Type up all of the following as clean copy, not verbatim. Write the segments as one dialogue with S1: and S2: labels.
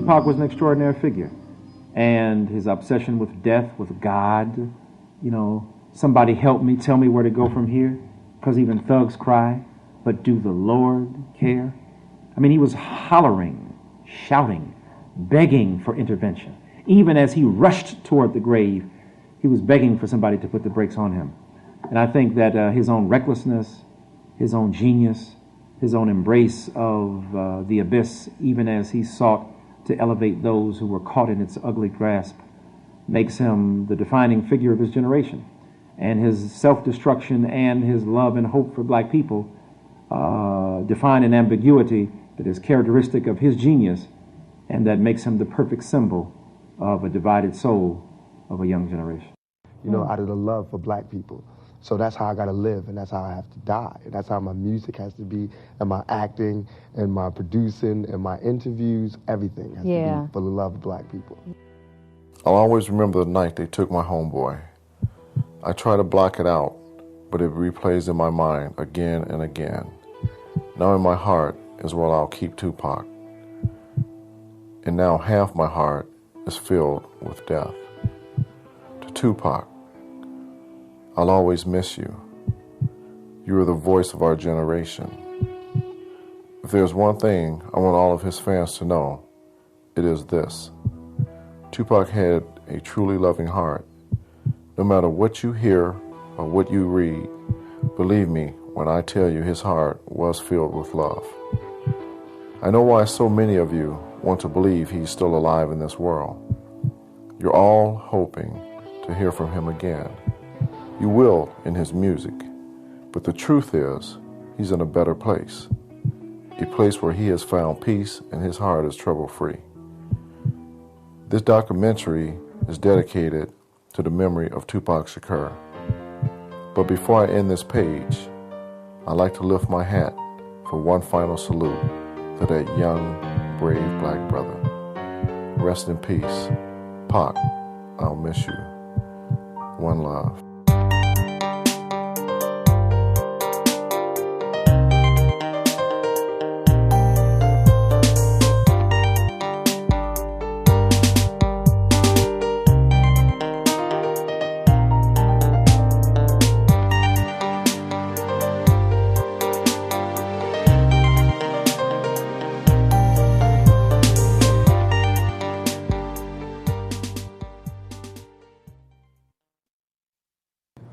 S1: Tupac was an extraordinary figure, and his obsession with death, with God, you know, somebody help me, tell me where to go from here, because even thugs cry, but do the Lord care? I mean, he was hollering, shouting, begging for intervention. Even as he rushed toward the grave, he was begging for somebody to put the brakes on him. And I think that his own recklessness, his own genius, his own embrace of the abyss, even as he sought to elevate those who were caught in its ugly grasp, makes him the defining figure of his generation. And his self-destruction and his love and hope for black people define an ambiguity that is characteristic of his genius, and that makes him the perfect symbol of a divided soul of a young generation.
S2: You know, out of the love for black people. So that's how I got to live, and that's how I have to die. And that's how my music has to be, and my acting, and my producing, and my interviews, everything has to be for the love of black people.
S3: I'll always remember the night they took my homeboy. I try to block it out, but it replays in my mind again and again. Now in my heart is where I'll keep Tupac. And now half my heart is filled with death. To Tupac, I'll always miss you. You are the voice of our generation. If there's one thing I want all of his fans to know, it is this. Tupac had a truly loving heart. No matter what you hear or what you read, believe me when I tell you his heart was filled with love. I know why so many of you want to believe he's still alive in this world. You're all hoping to hear from him again. You will in his music, but the truth is, he's in a better place. A place where he has found peace and his heart is trouble-free. This documentary is dedicated to the memory of Tupac Shakur. But before I end this page, I'd like to lift my hat for one final salute to that young, brave black brother. Rest in peace. Pac, I'll miss you. One love.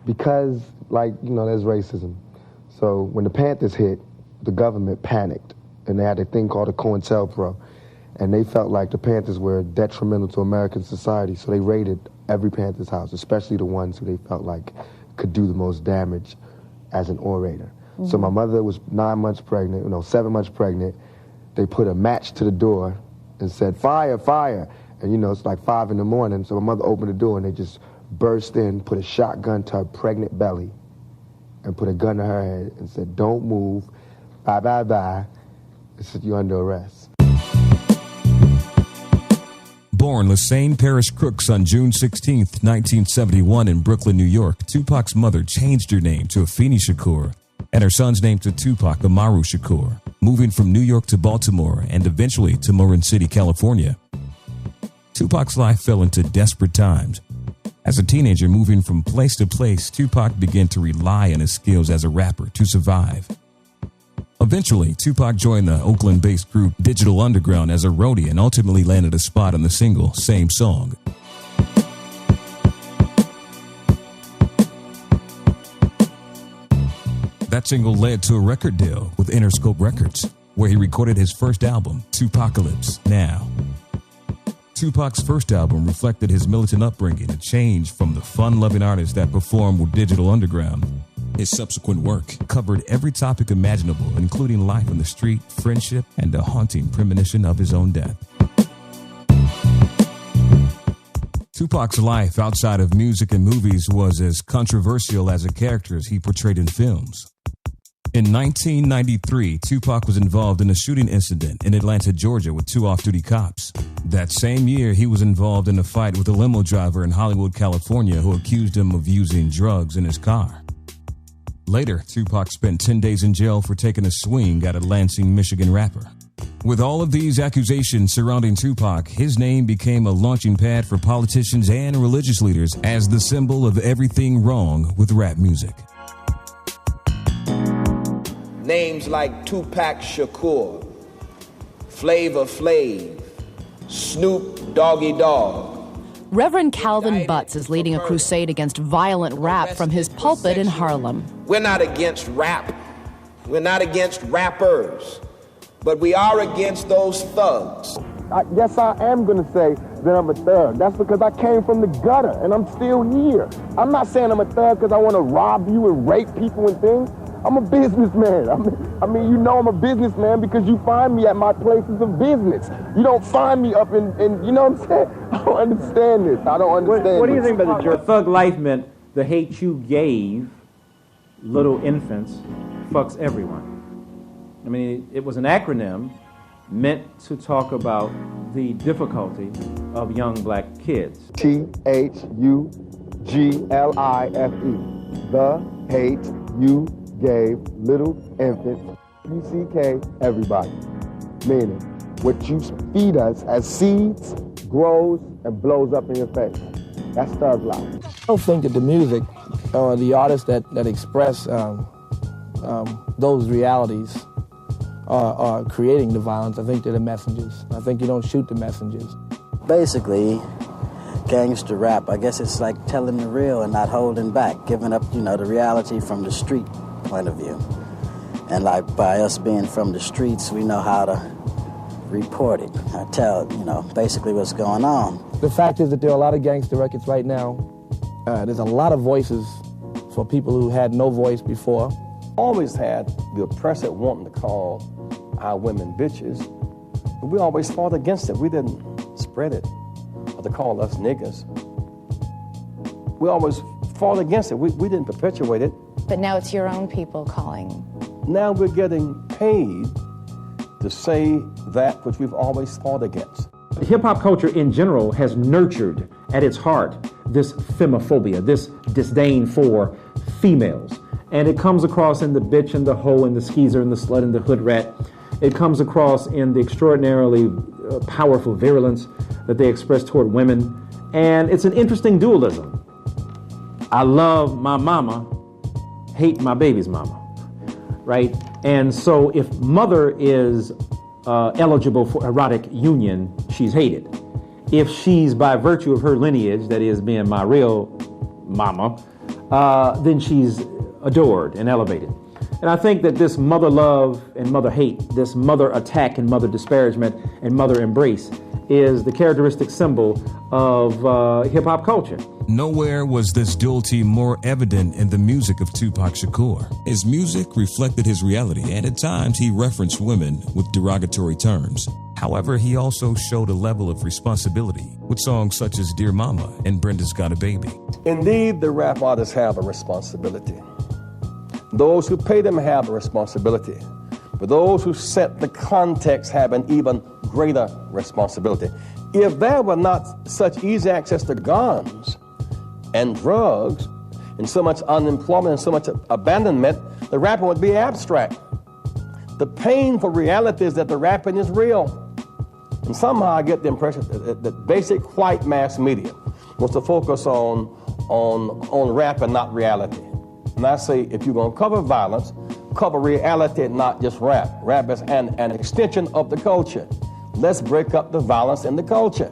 S2: Because, like, you know, there's racism. So when the Panthers hit, the government panicked, and they had a thing called a COINTELPRO, and they felt like the Panthers were detrimental to American society, so they raided every Panthers house, especially the ones who they felt like could do the most damage as an orator. Mm-hmm. So my mother was 7 months pregnant. They put a match to the door and said, "Fire, fire." And, you know, it's like 5 a.m, so my mother opened the door, and they just burst in, put a shotgun to her pregnant belly, and put a gun to her head and said, "Don't move, bye, bye, bye. It said, you're under arrest."
S4: Born Lassane Parrish Crooks on June 16, 1971 in Brooklyn, New York, Tupac's mother changed her name to Afeni Shakur and her son's name to Tupac Amaru Shakur, moving from New York to Baltimore and eventually to Marin City, California. Tupac's life fell into desperate times. As a teenager moving from place to place, Tupac began to rely on his skills as a rapper to survive. Eventually, Tupac joined the Oakland-based group Digital Underground as a roadie and ultimately landed a spot on the single Same Song. That single led to a record deal with Interscope Records, where he recorded his first album, Tupacalypse Now. Tupac's first album reflected his militant upbringing, a change from the fun-loving artist that performed with Digital Underground. His subsequent work covered every topic imaginable, including life on the street, friendship, and a haunting premonition of his own death. Tupac's life outside of music and movies was as controversial as the characters he portrayed in films. In 1993, Tupac was involved in a shooting incident in Atlanta, Georgia, with two off-duty cops. That same year, he was involved in a fight with a limo driver in Hollywood, California, who accused him of using drugs in his car. Later, Tupac spent 10 days in jail for taking a swing at a Lansing, Michigan rapper. With all of these accusations surrounding Tupac, his name became a launching pad for politicians and religious leaders as the symbol of everything wrong with rap music.
S5: Names like Tupac Shakur, Flavor Flav, Snoop Doggy Dogg.
S6: Reverend Calvin Butts is leading a crusade against violent rap from his pulpit in Harlem.
S5: We're not against rap. We're not against rappers. But we are against those thugs.
S2: Yes, I am going to say that I'm a thug. That's because I came from the gutter, and I'm still here. I'm not saying I'm a thug because I want to rob you and rape people and things. I'm a businessman. I mean, you know I'm a businessman because you find me at my places of business. You don't find me up in you know what I'm saying? I don't understand this. I don't understand
S1: What do you
S2: this.
S1: think about the joke? Thug life meant the hate you gave little infants fucks everyone. I mean, it was an acronym meant to talk about the difficulty of young black kids.
S2: THUGLIFE. The hate you gave little infants, UCK, everybody. Meaning, what you feed us as seeds grows and blows up in your face. That's thug life.
S7: I don't think that the music or the artists that express those realities are creating the violence. I think they're the messengers. I think you don't shoot the messengers.
S8: Basically, gangster rap, I guess it's like telling the real and not holding back, giving up, the reality from the street point of view. And like by us being from the streets, we know how to report it. I tell, basically what's going on.
S7: The fact is that there are a lot of gangster records right now. There's a lot of voices for people who had no voice before.
S9: Always had the oppressor wanting to call our women bitches, but we always fought against it. We didn't spread it or to call us niggas. We always fought against it. We didn't perpetuate it.
S10: But now it's your own people calling.
S9: Now we're getting paid to say that which we've always fought against.
S1: Hip-hop culture in general has nurtured at its heart this femophobia, this disdain for females. And it comes across in the bitch and the hoe and the skeezer and the slut and the hood rat. It comes across in the extraordinarily powerful virulence that they express toward women. And it's an interesting dualism. I love my mama, hate my baby's mama, right? And so if mother is eligible for erotic union, she's hated. If she's by virtue of her lineage, that is being my real mama, then she's adored and elevated. And I think that this mother love and mother hate, this mother attack and mother disparagement and mother embrace is the characteristic symbol of hip-hop culture.
S4: Nowhere was this duality more evident in the music of Tupac Shakur. His music reflected his reality, and at times he referenced women with derogatory terms. However, he also showed a level of responsibility with songs such as Dear Mama and Brenda's Got a Baby.
S9: Indeed, the rap artists have a responsibility. Those who pay them have a responsibility. But those who set the context have an even greater responsibility. If there were not such easy access to guns and drugs and so much unemployment and so much abandonment, the rapping would be abstract. The painful reality is that the rapping is real. And somehow I get the impression that basic white mass media was to focus on rap and not reality. And I say, if you're going to cover violence, cover reality, not just rap. Rap is an extension of the culture. Let's break up the violence in the culture.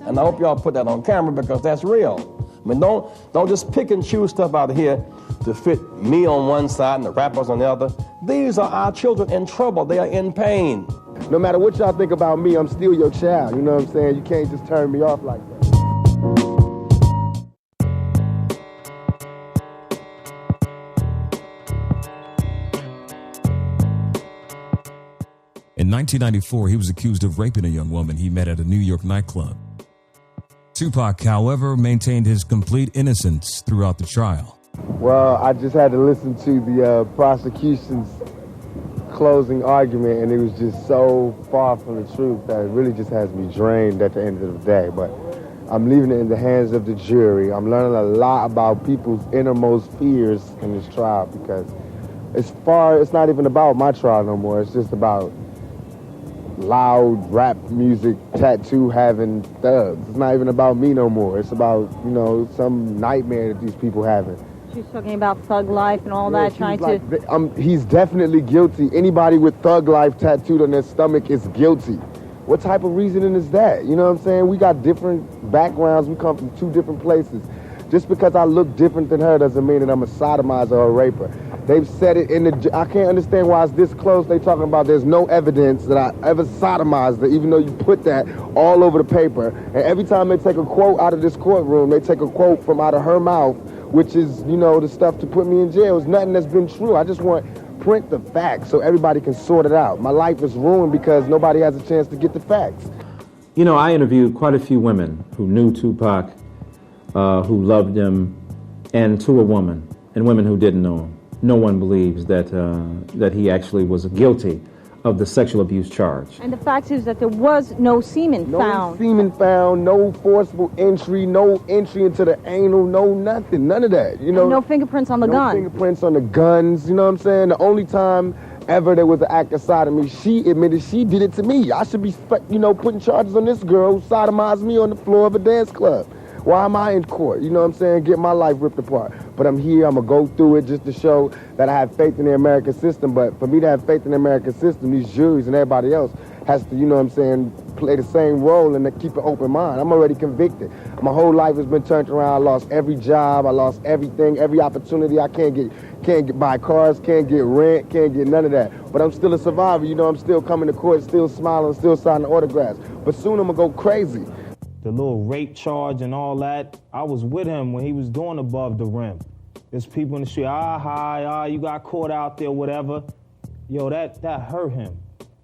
S9: And I hope y'all put that on camera because that's real. I mean, don't just pick and choose stuff out here to fit me on one side and the rappers on the other. These are our children in trouble. They are in pain.
S2: No matter what y'all think about me, I'm still your child. You know what I'm saying? You can't just turn me off like that.
S4: In 1994, he was accused of raping a young woman he met at a New York nightclub. Tupac, however, maintained his complete innocence throughout the trial.
S2: Well, I just had to listen to the prosecution's closing argument, and it was just so far from the truth that it really just has me drained at the end of the day. But I'm leaving it in the hands of the jury. I'm learning a lot about people's innermost fears in this trial because it's not even about my trial no more. It's just about loud rap music, tattoo having thugs. It's not even about me no more. It's about, some nightmare that these people having.
S11: She's talking about thug life and all that, trying to...
S2: He's definitely guilty. Anybody with thug life tattooed on their stomach is guilty. What type of reasoning is that? You know what I'm saying? We got different backgrounds. We come from two different places. Just because I look different than her doesn't mean that I'm a sodomizer or a raper. They've said it in the... I can't understand why it's this close. They talking about there's no evidence that I ever sodomized her, even though you put that all over the paper. And every time they take a quote out of this courtroom, they take a quote from out of her mouth, which is, the stuff to put me in jail. It's nothing that's been true. I just want print the facts so everybody can sort it out. My life is ruined because nobody has a chance to get the facts.
S1: I interviewed quite a few women who knew Tupac, who loved him, and to a woman, and women who didn't know him. No one believes that he actually was guilty of the sexual abuse charge.
S11: And the fact is that there was no semen found.
S2: No semen found, no forcible entry, no entry into the anal, no nothing, none of that.
S11: And no fingerprints on the gun.
S2: No fingerprints on the guns, you know what I'm saying? The only time ever there was an act of sodomy, she admitted she did it to me. I should be, putting charges on this girl who sodomized me on the floor of a dance club. Why am I in court? You know what I'm saying? Get my life ripped apart. But I'm here, I'm going to go through it just to show that I have faith in the American system. But for me to have faith in the American system, these juries and everybody else has to, play the same role and to keep an open mind. I'm already convicted. My whole life has been turned around. I lost every job. I lost everything, every opportunity. I can't get buy cars, can't get rent, can't get none of that. But I'm still a survivor. I'm still coming to court, still smiling, still signing autographs. But soon I'm going to go crazy.
S12: The little rape charge and all that, I was with him when he was doing Above the Rim. There's people in the street, you got caught out there, whatever. Yo, that hurt him.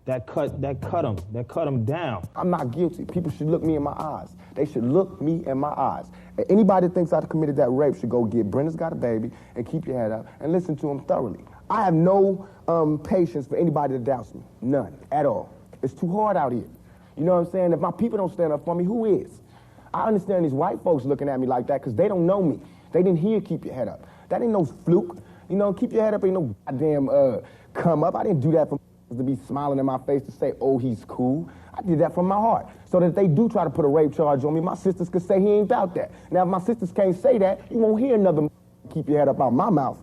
S12: That cut him down.
S2: I'm not guilty. People should look me in my eyes. They should look me in my eyes. And anybody that thinks I committed that rape should go get Brenda's Got a Baby and keep your head up and listen to him thoroughly. I have no patience for anybody that doubts me. None, at all. It's too hard out here. You know what I'm saying? If my people don't stand up for me, who is? I understand these white folks looking at me like that because they don't know me. They didn't hear Keep Your Head Up. That ain't no fluke. Keep your head up ain't no goddamn come up. I didn't do that for to be smiling in my face to say, oh, he's cool. I did that from my heart. So that if they do try to put a rape charge on me, my sisters could say he ain't about that. Now, if my sisters can't say that, you won't hear another keep your head up out my mouth.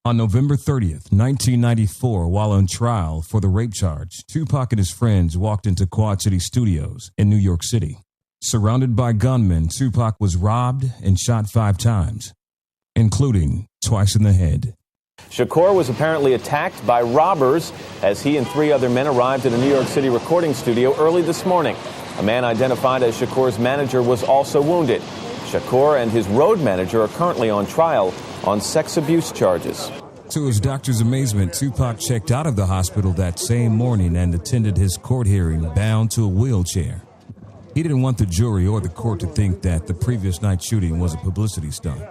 S4: On November 30th, 1994, while on trial for the rape charge, Tupac and his friends walked into Quad City Studios in New York City. Surrounded by gunmen, Tupac was robbed and shot 5 times, including twice in the head.
S13: Shakur was apparently attacked by robbers as he and 3 other men arrived at a New York City recording studio early this morning. A man identified as Shakur's manager was also wounded. Shakur and his road manager are currently on trial on sex abuse charges.
S4: To his doctor's amazement, Tupac checked out of the hospital that same morning and attended his court hearing bound to a wheelchair. He didn't want the jury or the court to think that the previous night shooting was a publicity stunt.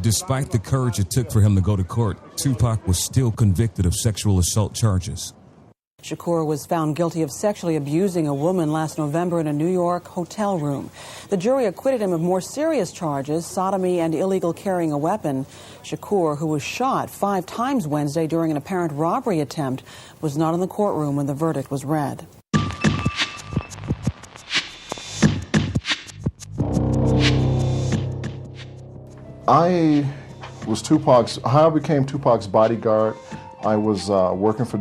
S4: Despite the courage it took for him to go to court, Tupac was still convicted of sexual assault charges.
S14: Shakur was found guilty of sexually abusing a woman last November in a New York hotel room. The jury acquitted him of more serious charges, sodomy and illegal carrying a weapon. Shakur, who was shot 5 times Wednesday during an apparent robbery attempt, was not in the courtroom when the verdict was read.
S3: I was how I became Tupac's bodyguard. I was working for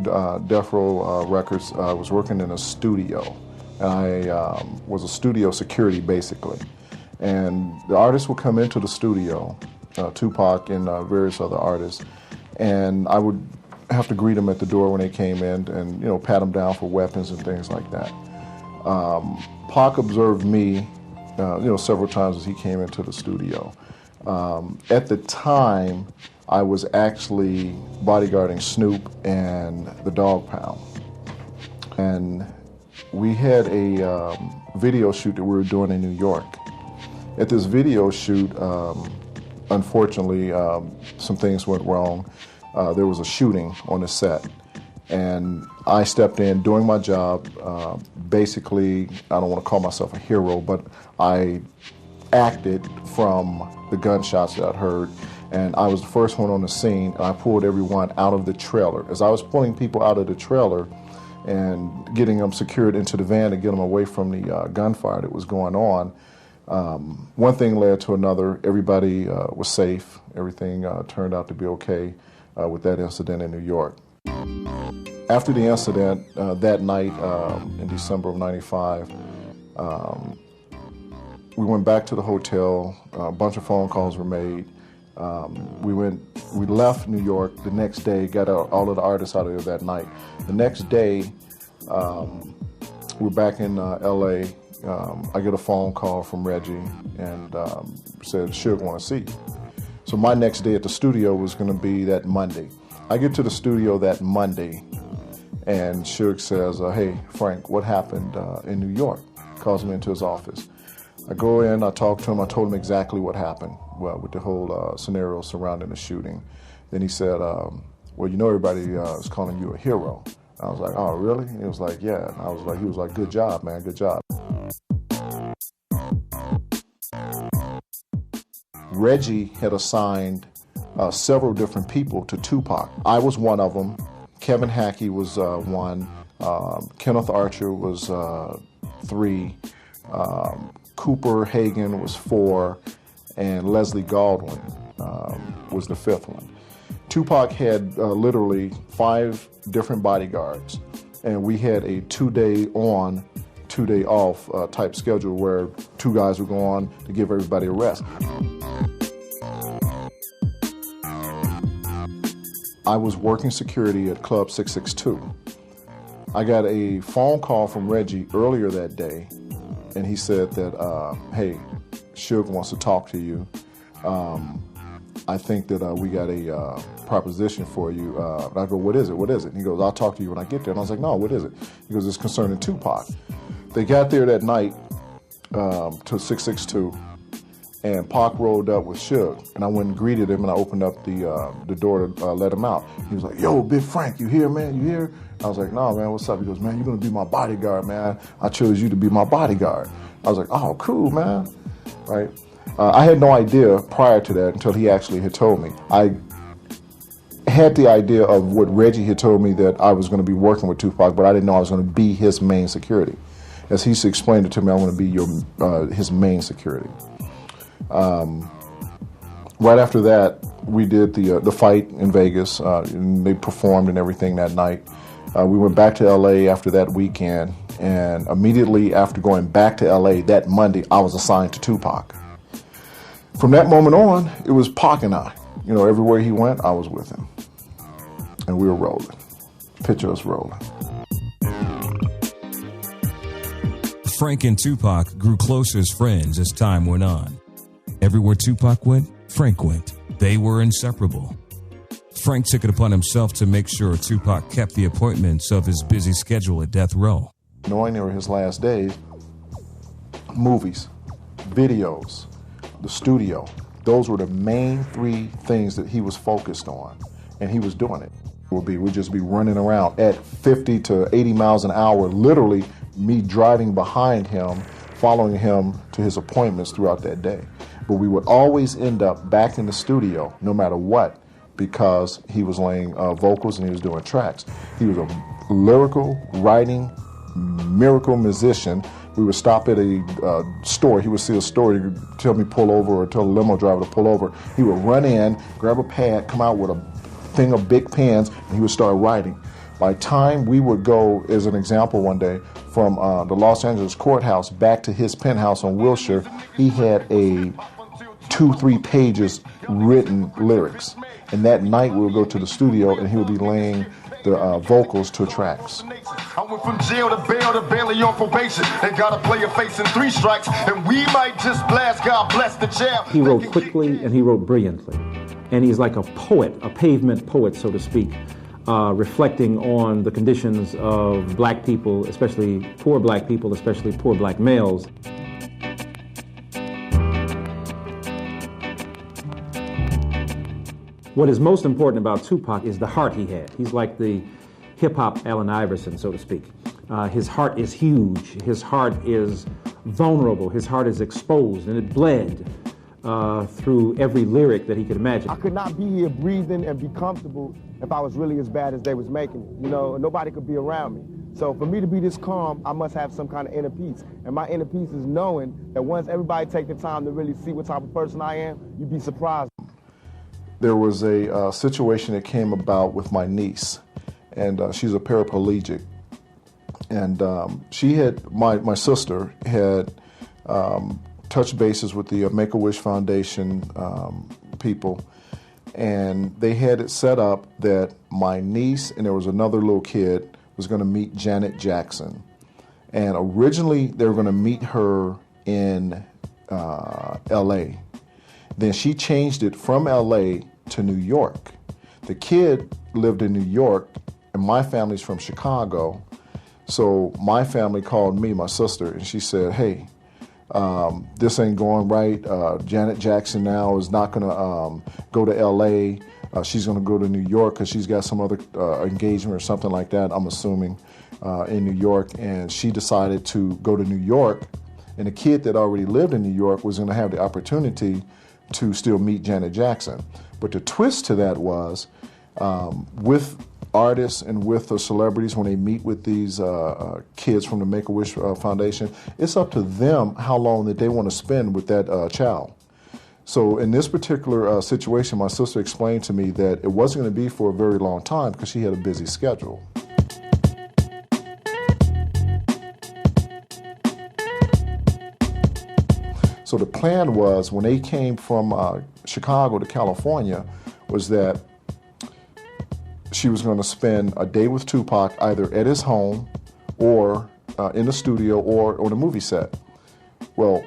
S3: Death Row Records. I was working in a studio, and I was a studio security basically. And the artists would come into the studio, Tupac and various other artists, and I would have to greet them at the door when they came in, and pat them down for weapons and things like that. Pac observed me, several times as he came into the studio. At the time, I was actually bodyguarding Snoop and the Dog Pound. And we had a video shoot that we were doing in New York. At this video shoot, unfortunately, some things went wrong. There was a shooting on the set. And I stepped in doing my job. Basically, I don't want to call myself a hero, but I acted from the gunshots that I'd heard. And I was the first one on the scene, and I pulled everyone out of the trailer. As I was pulling people out of the trailer and getting them secured into the van to get them away from the gunfire that was going on, one thing led to another. Everybody was safe. Everything turned out to be okay with that incident in New York. After the incident, that night in December of '95, we went back to the hotel. A bunch of phone calls were made. We left New York the next day, got all of the artists out of there that night. The next day, we're back in LA. I get a phone call from Reggie and said, Suge want to see you. So my next day at the studio was going to be that Monday. I get to the studio that Monday, and Suge says, hey, Frank, what happened in New York? Calls me into his office. I go in, I talk to him, I told him exactly what happened with the whole scenario surrounding the shooting. Then he said, well, everybody is calling you a hero. I was like, oh, really? And he was like, yeah. And he was like, good job, man, good job. Reggie had assigned several different people to Tupac. I was one of them. Kevin Hackey was one. Kenneth Archer was 3. Cooper Hagen was 4, and Leslie Godwin was the 5th one. Tupac had literally 5 different bodyguards, and we had a 2-day on, 2-day off type schedule where 2 guys would go on to give everybody a rest. I was working security at Club 662. I got a phone call from Reggie earlier that day, and he said that, hey, Suge wants to talk to you. I think that we got a proposition for you. And I go, what is it? What is it? And he goes, I'll talk to you when I get there. And I was like, no, what is it? He goes, it's concerning Tupac. They got there that night to 662, and Pac rolled up with Suge. And I went and greeted him, and I opened up the door to let him out. He was like, yo, Big Frank, you here, man? You here? I was like, no, man, what's up? He goes, man, you're going to be my bodyguard, man. I chose you to be my bodyguard. I was like, oh, cool, man. Right? I had no idea prior to that until he actually had told me. I had the idea of what Reggie had told me, that I was going to be working with Tupac, but I didn't know I was going to be his main security. As he explained it to me, I want to be his main security. Right after that, we did the fight in Vegas. And they performed and everything that night. We went back to LA after that weekend, and immediately after going back to LA that Monday, I was assigned to Tupac. From that moment on, it was Pac and I. Everywhere he went, I was with him. And we were rolling. Picture us rolling.
S4: Frank and Tupac grew closer as friends as time went on. Everywhere Tupac went, Frank went. They were inseparable. Frank took it upon himself to make sure Tupac kept the appointments of his busy schedule at Death Row.
S3: Knowing they were his last days, movies, videos, the studio, those were the main 3 things that he was focused on, and he was doing it. We'd just be running around at 50 to 80 miles an hour, literally me driving behind him, following him to his appointments throughout that day. But we would always end up back in the studio, no matter what, because he was laying vocals and he was doing tracks. He was a lyrical, writing, miracle musician. We would stop at a store. He would see a store. He would tell me pull over or tell the limo driver to pull over. He would run in, grab a pad, come out with a thing of big pens, and he would start writing. By the time we would go, as an example one day, from the Los Angeles courthouse back to his penthouse on Wilshire, he had 2-3 pages written lyrics. And that night we would go to the studio and he would be laying the vocals to tracks.
S15: I went from jail to bail to barely on probation. They got a player facing 3 strikes, and we might just blast. God bless the jail.
S1: He wrote quickly and he wrote brilliantly. And he's like a poet, a pavement poet, so to speak, reflecting on the conditions of black people, especially poor black people, especially poor black males. What is most important about Tupac is the heart he had. He's like the hip-hop Allen Iverson, so to speak. His heart is huge. His heart is vulnerable. His heart is exposed, and it bled through every lyric that he could imagine.
S2: I could not be here breathing and be comfortable if I was really as bad as they was making it. You know, nobody could be around me. So for me to be this calm, I must have some kind of inner peace. And my inner peace is knowing that once everybody take the time to really see what type of person I am, you'd be surprised.
S3: There was a situation that came about with my niece, and she's a paraplegic. And my sister had touched bases with the Make-A-Wish Foundation people, and they had it set up that my niece and there was another little kid was going to meet Janet Jackson. And originally they were going to meet her in L.A. Then she changed it from L.A. to New York. The kid lived in New York, and my family's from Chicago. So my family called me, my sister, and she said, hey, this ain't going right. Janet Jackson now is not going to go to L.A. She's going to go to New York because she's got some other engagement or something like that, I'm assuming, in New York. And she decided to go to New York, and the kid that already lived in New York was going to have the opportunity to still meet Janet Jackson. But the twist to that was, with artists and with the celebrities, when they meet with these kids from the Make-A-Wish Foundation, it's up to them how long that they want to spend with that child. So in this particular situation, my sister explained to me that it wasn't going to be for a very long time because she had a busy schedule. So the plan was, when they came from Chicago to California, was that she was going to spend a day with Tupac either at his home or in the studio or on a movie set. Well,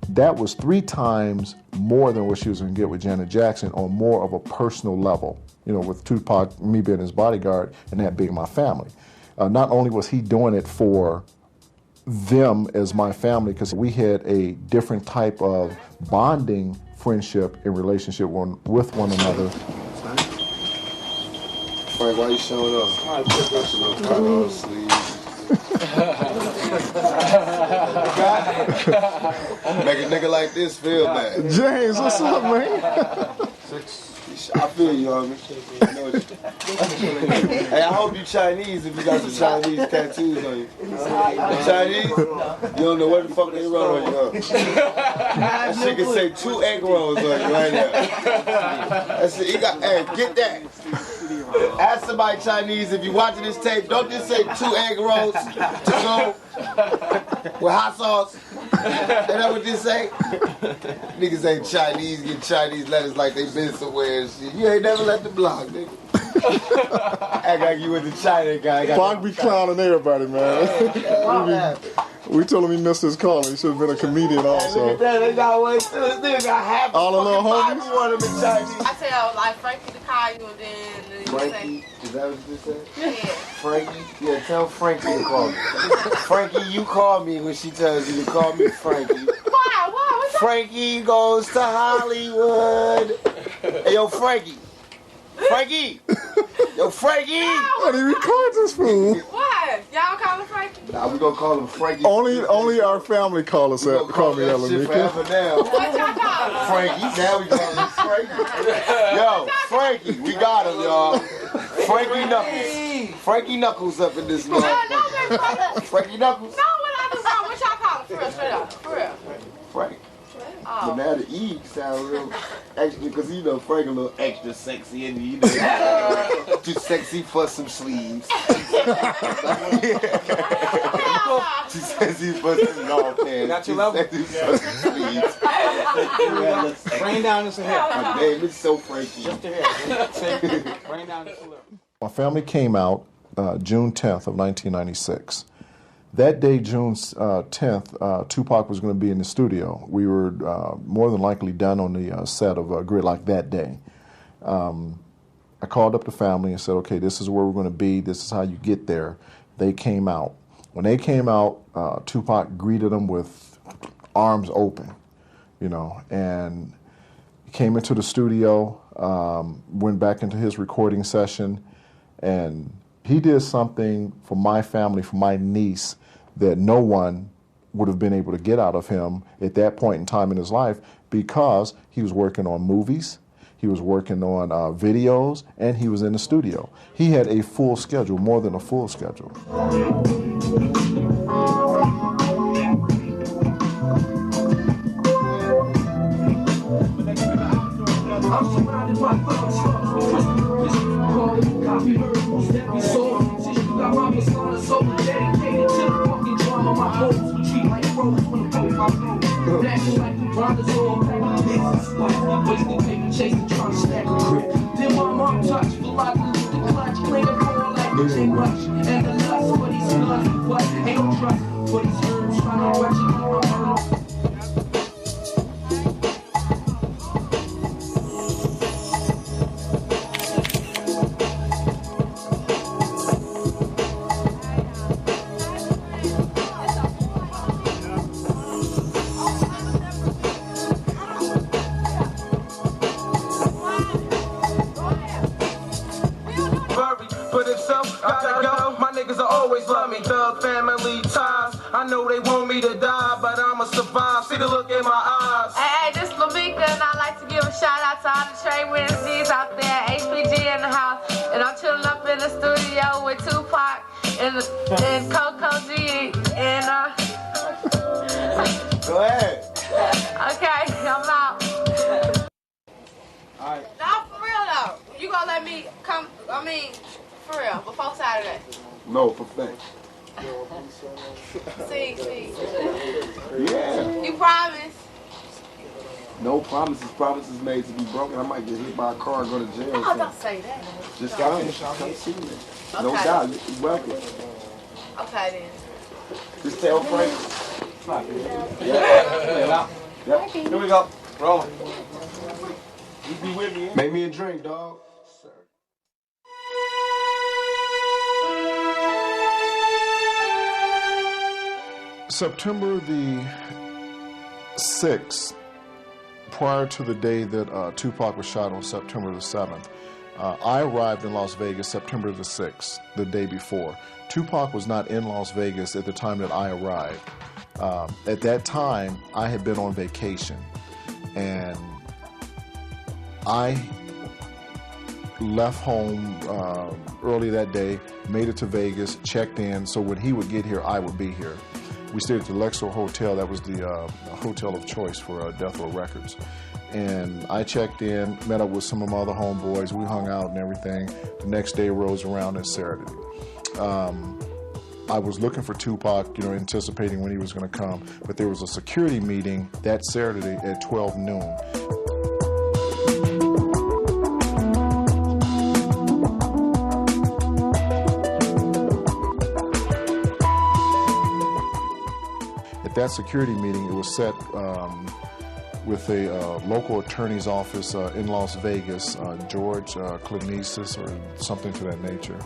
S3: that was 3 times more than what she was going to get with Janet Jackson on more of a personal level, you know, with Tupac, me being his bodyguard, and that being my family. Not only was he doing it for them as my family, because we had a different type of bonding friendship and relationship with one another.
S16: Frank, why you showing up? Make a nigga like this feel bad.
S2: James, what's up, man?
S16: I feel you, homie. Hey, I hope you Chinese if you got some Chinese tattoos on you. Chinese? You don't know what the fuck they wrote on you, huh? That shit can say 2 egg rolls on you right now. That's it. Hey, get that. Ask somebody Chinese if you watching this tape. Don't just say 2 egg rolls to go with hot sauce. Is that what this say? Niggas ain't Chinese, get Chinese letters like they been somewhere and shit. You ain't never left the block, nigga. Act like you was the China guy.
S3: Pac be clowning everybody, man. We told him he missed his call. He should have been a comedian also.
S16: Look at that, they got one too. This nigga got half
S3: all the little homies.
S16: Want him in Chinese.
S17: I tell like Frankie to call you and then
S16: Frankie, is that what you said?
S17: Yeah.
S16: Frankie? Yeah, tell Frankie to call me. Frankie, you call me when she tells you to call me Frankie.
S17: Why? What's that?
S16: Frankie goes to Hollywood. Hey, yo, Frankie. Frankie! Yo, Frankie!
S3: What he records this fool?
S17: What? Y'all call him Frankie?
S16: Nah, we gonna call him Frankie.
S3: Only our family call me
S16: that shit forever now.
S17: What y'all call him?
S16: Frankie, now we call him Frankie. Yo, Frankie, we got him, y'all. Frankie Knuckles. Frankie Knuckles up in this motherfucker. Frankie Knuckles.
S17: No, what I do wrong? What y'all call him? For real, straight up. For real.
S16: Frank.
S17: Oh.
S16: But now the E sound real extra, because you know Frank a little extra sexy and you know too sexy for some sleeves. Too sexy for some long pants.
S18: Got your level.
S16: Too sexy for some sleeves.
S18: Rain down this hair.
S16: My name is so Frankie.
S18: Just the hair. Rain down this hair.
S3: My family came out June 10th of 1996. That day, June 10th, Tupac was going to be in the studio. We were more than likely done on the set of Gridlock that day. I called up the family and said, okay, this is where we're going to be. This is how you get there. They came out. When they came out, Tupac greeted them with arms open, you know, and he came into the studio, went back into his recording session, and he did something for my family, for my niece, that no one would have been able to get out of him at that point in time in his life, because he was working on movies, he was working on videos, and he was in the studio. He had a full schedule, more than a full schedule.
S19: I'm surrounded by thugs. Got my persona so dedicated to the fucking drama. My goals retreat like heroes when the boat I blow. Dashing like the grinders all back to business. Life wasting paper chasing, trying to stack a grip. Then my mom touched for like lose the clutch. Claiming for like the J Rush. And the lust for these guns, but ain't no trust for these herbs. Trying to rush it on my murder. I know they want me to die, but I'ma survive. See the look in my eyes.
S17: Hey, this is Lamika, and I'd like to give a shout out to all the Trey Wednesdays out there, HPG in the house. And I'm chilling up in the studio with Tupac and Coco G. And,
S16: Go ahead.
S17: Okay, I'm out.
S16: All right.
S17: No, for real though. You gonna let me come, for real, before Saturday.
S16: No, for fact.
S17: See.
S16: Yeah.
S17: You promise?
S16: No promises. Promises made to be broken. I might get hit by a car and go to jail.
S17: Oh, don't say that.
S16: Just come see me. No doubt. You're welcome.
S17: Okay then.
S16: Just tell Frank.
S18: Yeah.
S16: Yep.
S18: Here we go. Rolling.
S16: You be with me. Make me a drink, dog.
S3: September the 6th, prior to the day that Tupac was shot on September the 7th, I arrived in Las Vegas September the 6th, the day before. Tupac was not in Las Vegas at the time that I arrived. At that time, I had been on vacation, and I left home early that day, made it to Vegas, checked in, so when he would get here, I would be here. We stayed at the Lexor Hotel. That was the hotel of choice for Death Row Records. And I checked in, met up with some of my other homeboys. We hung out and everything. The next day rolls around and Saturday. I was looking for Tupac, anticipating when he was going to come. But there was a security meeting that Saturday at 12 noon. That security meeting, it was set with a local attorney's office in Las Vegas, George Clinesis or something to that nature,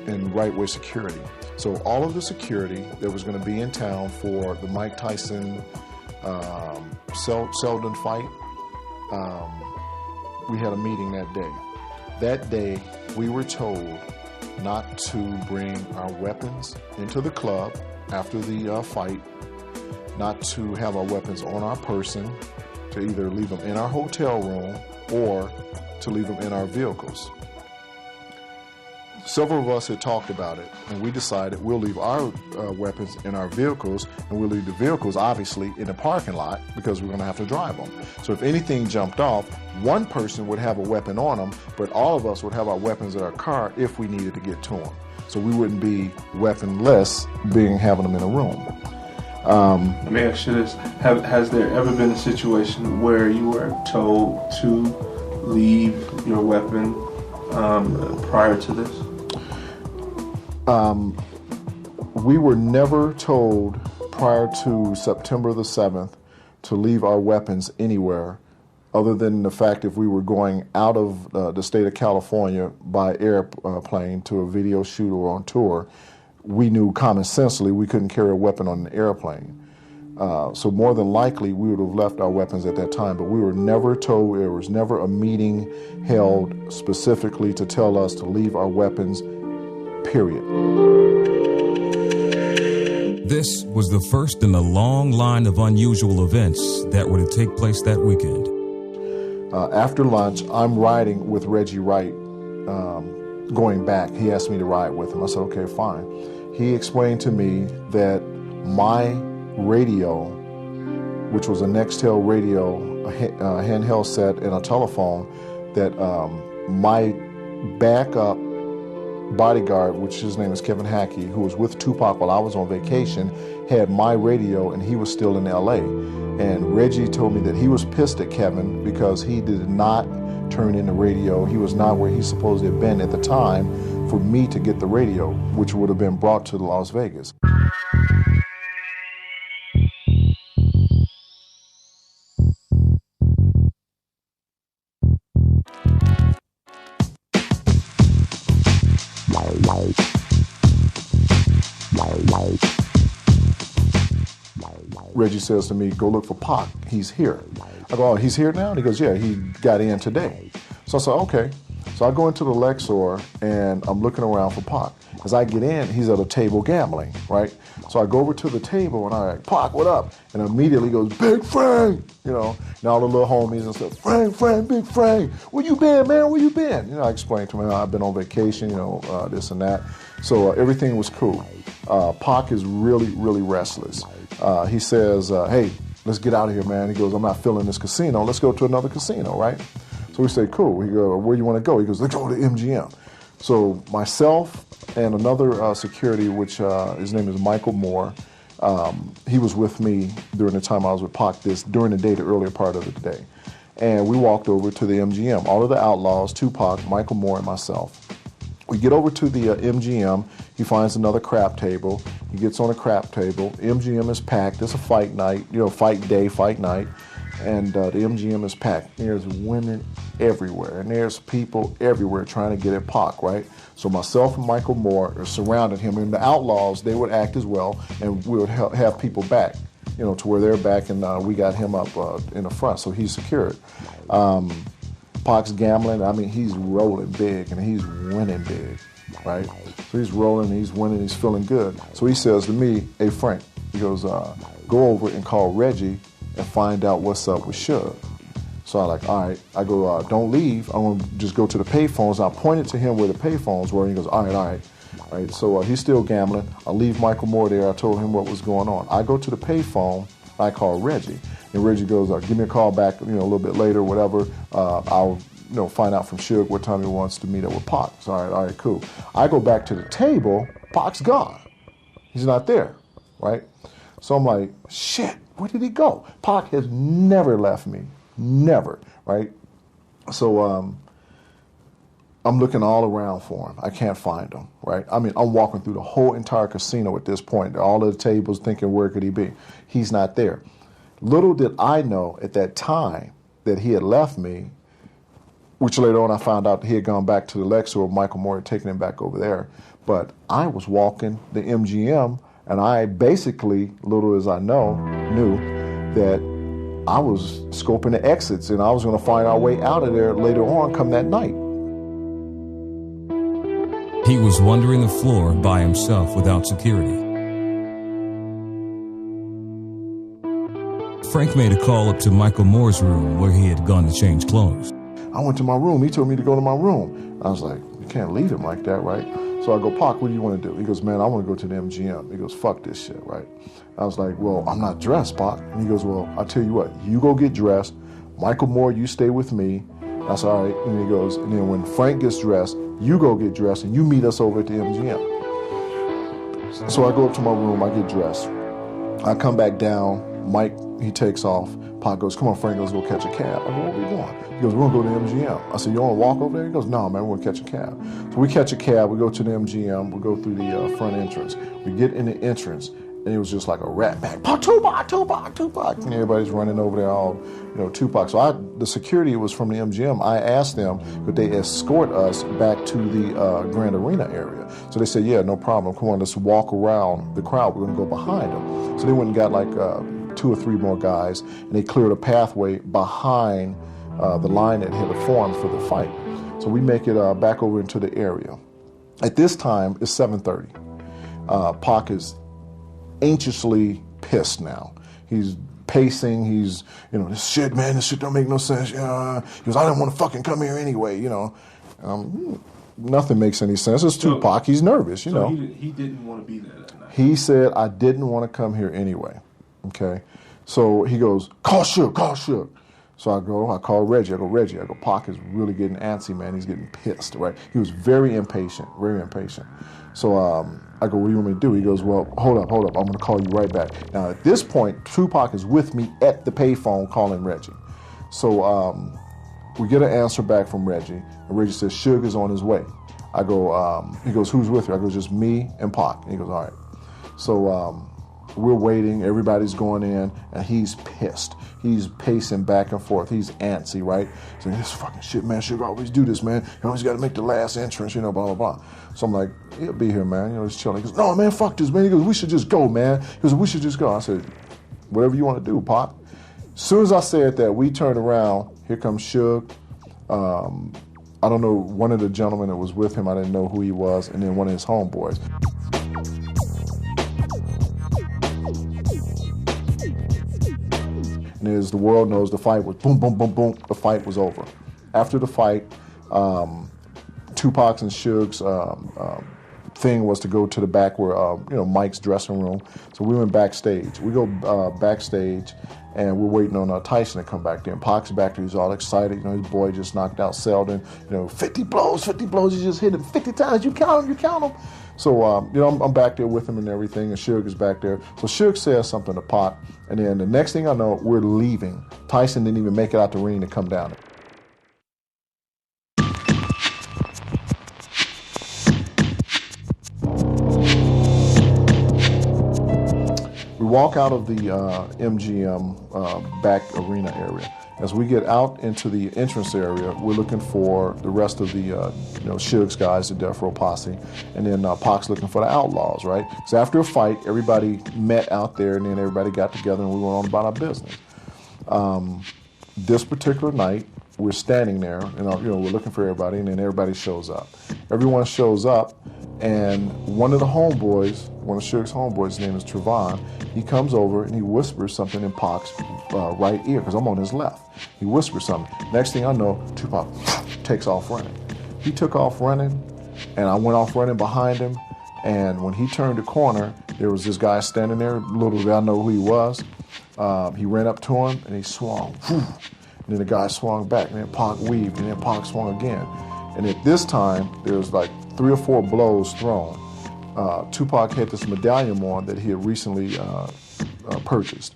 S3: and Right Way Security. So all of the security that was going to be in town for the Mike Tyson Selden fight, we had a meeting that day. That day, we were told not to bring our weapons into the club after the fight, not to have our weapons on our person, to either leave them in our hotel room or to leave them in our vehicles. Several of us had talked about it, and we decided we'll leave our weapons in our vehicles, and we'll leave the vehicles, obviously, in the parking lot because we're going to have to drive them. So if anything jumped off, one person would have a weapon on them, but all of us would have our weapons in our car if we needed to get to them. So we wouldn't be weaponless having them in a room.
S20: Let me ask you this. Has there ever been a situation where you were told to leave your weapon prior to this?
S3: We were never told prior to September the 7th to leave our weapons anywhere other than the fact if we were going out of the state of California by airplane to a video shoot or on tour. We knew common sensely we couldn't carry a weapon on an airplane. So more than likely we would have left our weapons at that time, but we were never told, there was never a meeting held specifically to tell us to leave our weapons, period.
S4: This was the first in a long line of unusual events that were to take place that weekend.
S3: After lunch, I'm riding with Reggie Wright, going back. He asked me to ride with him. I said, okay, fine. He explained to me that my radio, which was a Nextel radio, a handheld set, and a telephone, that my backup bodyguard, which his name is Kevin Hackey, who was with Tupac while I was on vacation, had my radio, and he was still in LA. And Reggie told me that he was pissed at Kevin because he did not turn in the radio. He was not where he supposed to have been at the time for me to get the radio, which would have been brought to Las Vegas. Reggie says to me, go look for Pac. He's here. I go, oh, he's here now? And he goes, yeah, he got in today. So I said, okay. So I go into the Lexor, and I'm looking around for Pac. As I get in, he's at a table gambling, right? So I go over to the table, and I'm like, Pac, what up? And immediately he goes, Big Frank, and all the little homies and stuff, Frank, Big Frank, where you been, man, where you been? I explained to him, I've been on vacation, this and that. So everything was cool. Pac is really, really restless. He says, hey, let's get out of here, man. He goes, I'm not feeling this casino. Let's go to another casino, right? So we say, cool. We go, where you want to go? He goes, let's go to MGM. So myself and another security, which his name is Michael Moore, he was with me during the time I was with Pac during the day, the earlier part of the day. And we walked over to the MGM. All of the outlaws, Tupac, Michael Moore, and myself. We get over to the MGM. He finds another crap table. He gets on a crap table. MGM is packed. It's a fight night, fight day, fight night. And the MGM is packed. There's women everywhere, and there's people everywhere trying to get at Pac, right? So myself and Michael Moore are surrounding him, and the outlaws, they would act as well, and we would have people back, to where they're back, and we got him up in the front, so he's secured. Pac's gambling. He's rolling big, and he's winning big, right? So he's rolling, he's winning, he's feeling good. So he says to me, hey, Frank, he goes, go over and call Reggie and find out what's up with Suge. So I'm like, all right. I go, don't leave. I want to just go to the payphones. I pointed to him where the payphones were, and he goes, all right. So he's still gambling. I leave Michael Moore there. I told him what was going on. I go to the payphone. I call Reggie. And Reggie goes, give me a call back, a little bit later, whatever. I'll, find out from Suge what time he wants to meet up with Pac. So, all right, cool. I go back to the table. Pac's gone. He's not there, right? So I'm like, shit, where did he go? Pac has never left me. Never, right? So I'm looking all around for him. I can't find him, right? I'm walking through the whole entire casino at this point. All of the tables thinking, where could he be? He's not there. Little did I know at that time that he had left me, which later on I found out he had gone back to the Lexor. Michael Moore had taken him back over there. But I was walking the MGM, and I basically, little as I knew that I was scoping the exits, and I was going to find our way out of there later on come that night.
S4: he was wandering the floor by himself without security. Frank made a call up to Michael Moore's room where he had gone to change clothes.
S3: I went to my room. He told me to go to my room. I was like, you can't leave him like that, right? So I go, Pac, what do you want to do? He goes, man, I want to go to the MGM. He goes, fuck this shit, right? I was like, well, I'm not dressed, Pac. And he goes, well, I'll tell you what, you go get dressed. Michael Moore, you stay with me. I said, all right. And he goes, and then when Frank gets dressed, you go get dressed and you meet us over at the MGM. So I go up to my room, I get dressed. I come back down, Mike, he takes off. Pac goes, come on, Frank, let's go catch a cab. I go, where we going? He goes, we're going to go to the MGM. I said, you want to walk over there? He goes, no, man, we're going to catch a cab. So we catch a cab, we go to the MGM, we go through the front entrance. We get in the entrance, and it was just like a rat pack. Tupac, Tupac, Tupac. And everybody's running over there all, Tupac. So the security was from the MGM. I asked them, could they escort us back to the Grand Arena area? So they said, yeah, no problem. Come on, let's walk around the crowd. We're going to go behind them. So they went and got like 2 or 3 more guys, and they cleared a pathway behind the line that had formed for the fight. So we make it back over into the area. At this time, it's 7:30. Pac is anxiously pissed now. He's pacing. He's, this shit, man, this shit don't make no sense. He goes, I didn't want to fucking come here anyway, Nothing makes any sense. It's Tupac. He's nervous,
S20: So he didn't want to be there that night.
S3: He said, I didn't want to come here anyway. Okay. So he goes, call Shook. So I call Reggie. I go, Pac is really getting antsy, man. He's getting pissed, right? He was very impatient. So I go, what do you want me to do? He goes, well, hold up. I'm going to call you right back. Now, at this point, Tupac is with me at the payphone calling Reggie. So we get an answer back from Reggie, and Reggie says, Suge is on his way. I go, he goes, who's with you? I go, just me and Pac. And he goes, all right. So we're waiting, everybody's going in, and he's pissed. He's pacing back and forth. He's antsy, right? He's like, this fucking shit, man. Suge always do this, man. You always got to make the last entrance, blah, blah, blah. So I'm like, he'll be here, man. He's chilling. He goes, no, man, fuck this, man. He goes, we should just go, man. He goes, we should just go. I said, whatever you want to do, Pac. As soon as I said that, we turned around. Here comes Suge. I don't know, one of the gentlemen that was with him, I didn't know who he was, and then one of his homeboys. And as the world knows, the fight was boom, boom, boom, boom. The fight was over. After the fight, Tupac's and Suge's thing was to go to the back where, Mike's dressing room. So we went backstage. We go backstage, and we're waiting on Tyson to come back there. And Pac's back there. He's all excited. His boy just knocked out Selden. 50 blows. He just hit him 50 times. You count him. So, I'm back there with him and everything, and Suge is back there. So Suge says something to Pac, and then the next thing I know, we're leaving. Tyson didn't even make it out the ring to come down. We walk out of the MGM back arena area. As we get out into the entrance area, we're looking for the rest of the, Suge's guys, the Death Row Posse, and then Pac's looking for the Outlaws, right? So after a fight, everybody met out there, and then everybody got together, and we went on about our business. This particular night, we're standing there, and we're looking for everybody, and then everybody shows up. Everyone shows up, and one of Suge's homeboys, his name is Trevon, he comes over and he whispers something in Pac's right ear, because I'm on his left. He whispers something. Next thing I know, Tupac takes off running. He took off running, and I went off running behind him, and when he turned the corner, there was this guy standing there. Little did I know who he was. He ran up to him, and he swung. And then the guy swung back, and then Pac weaved, and then Pac swung again. And at this time, there was like 3 or 4 blows thrown. Tupac had this medallion on that he had recently purchased,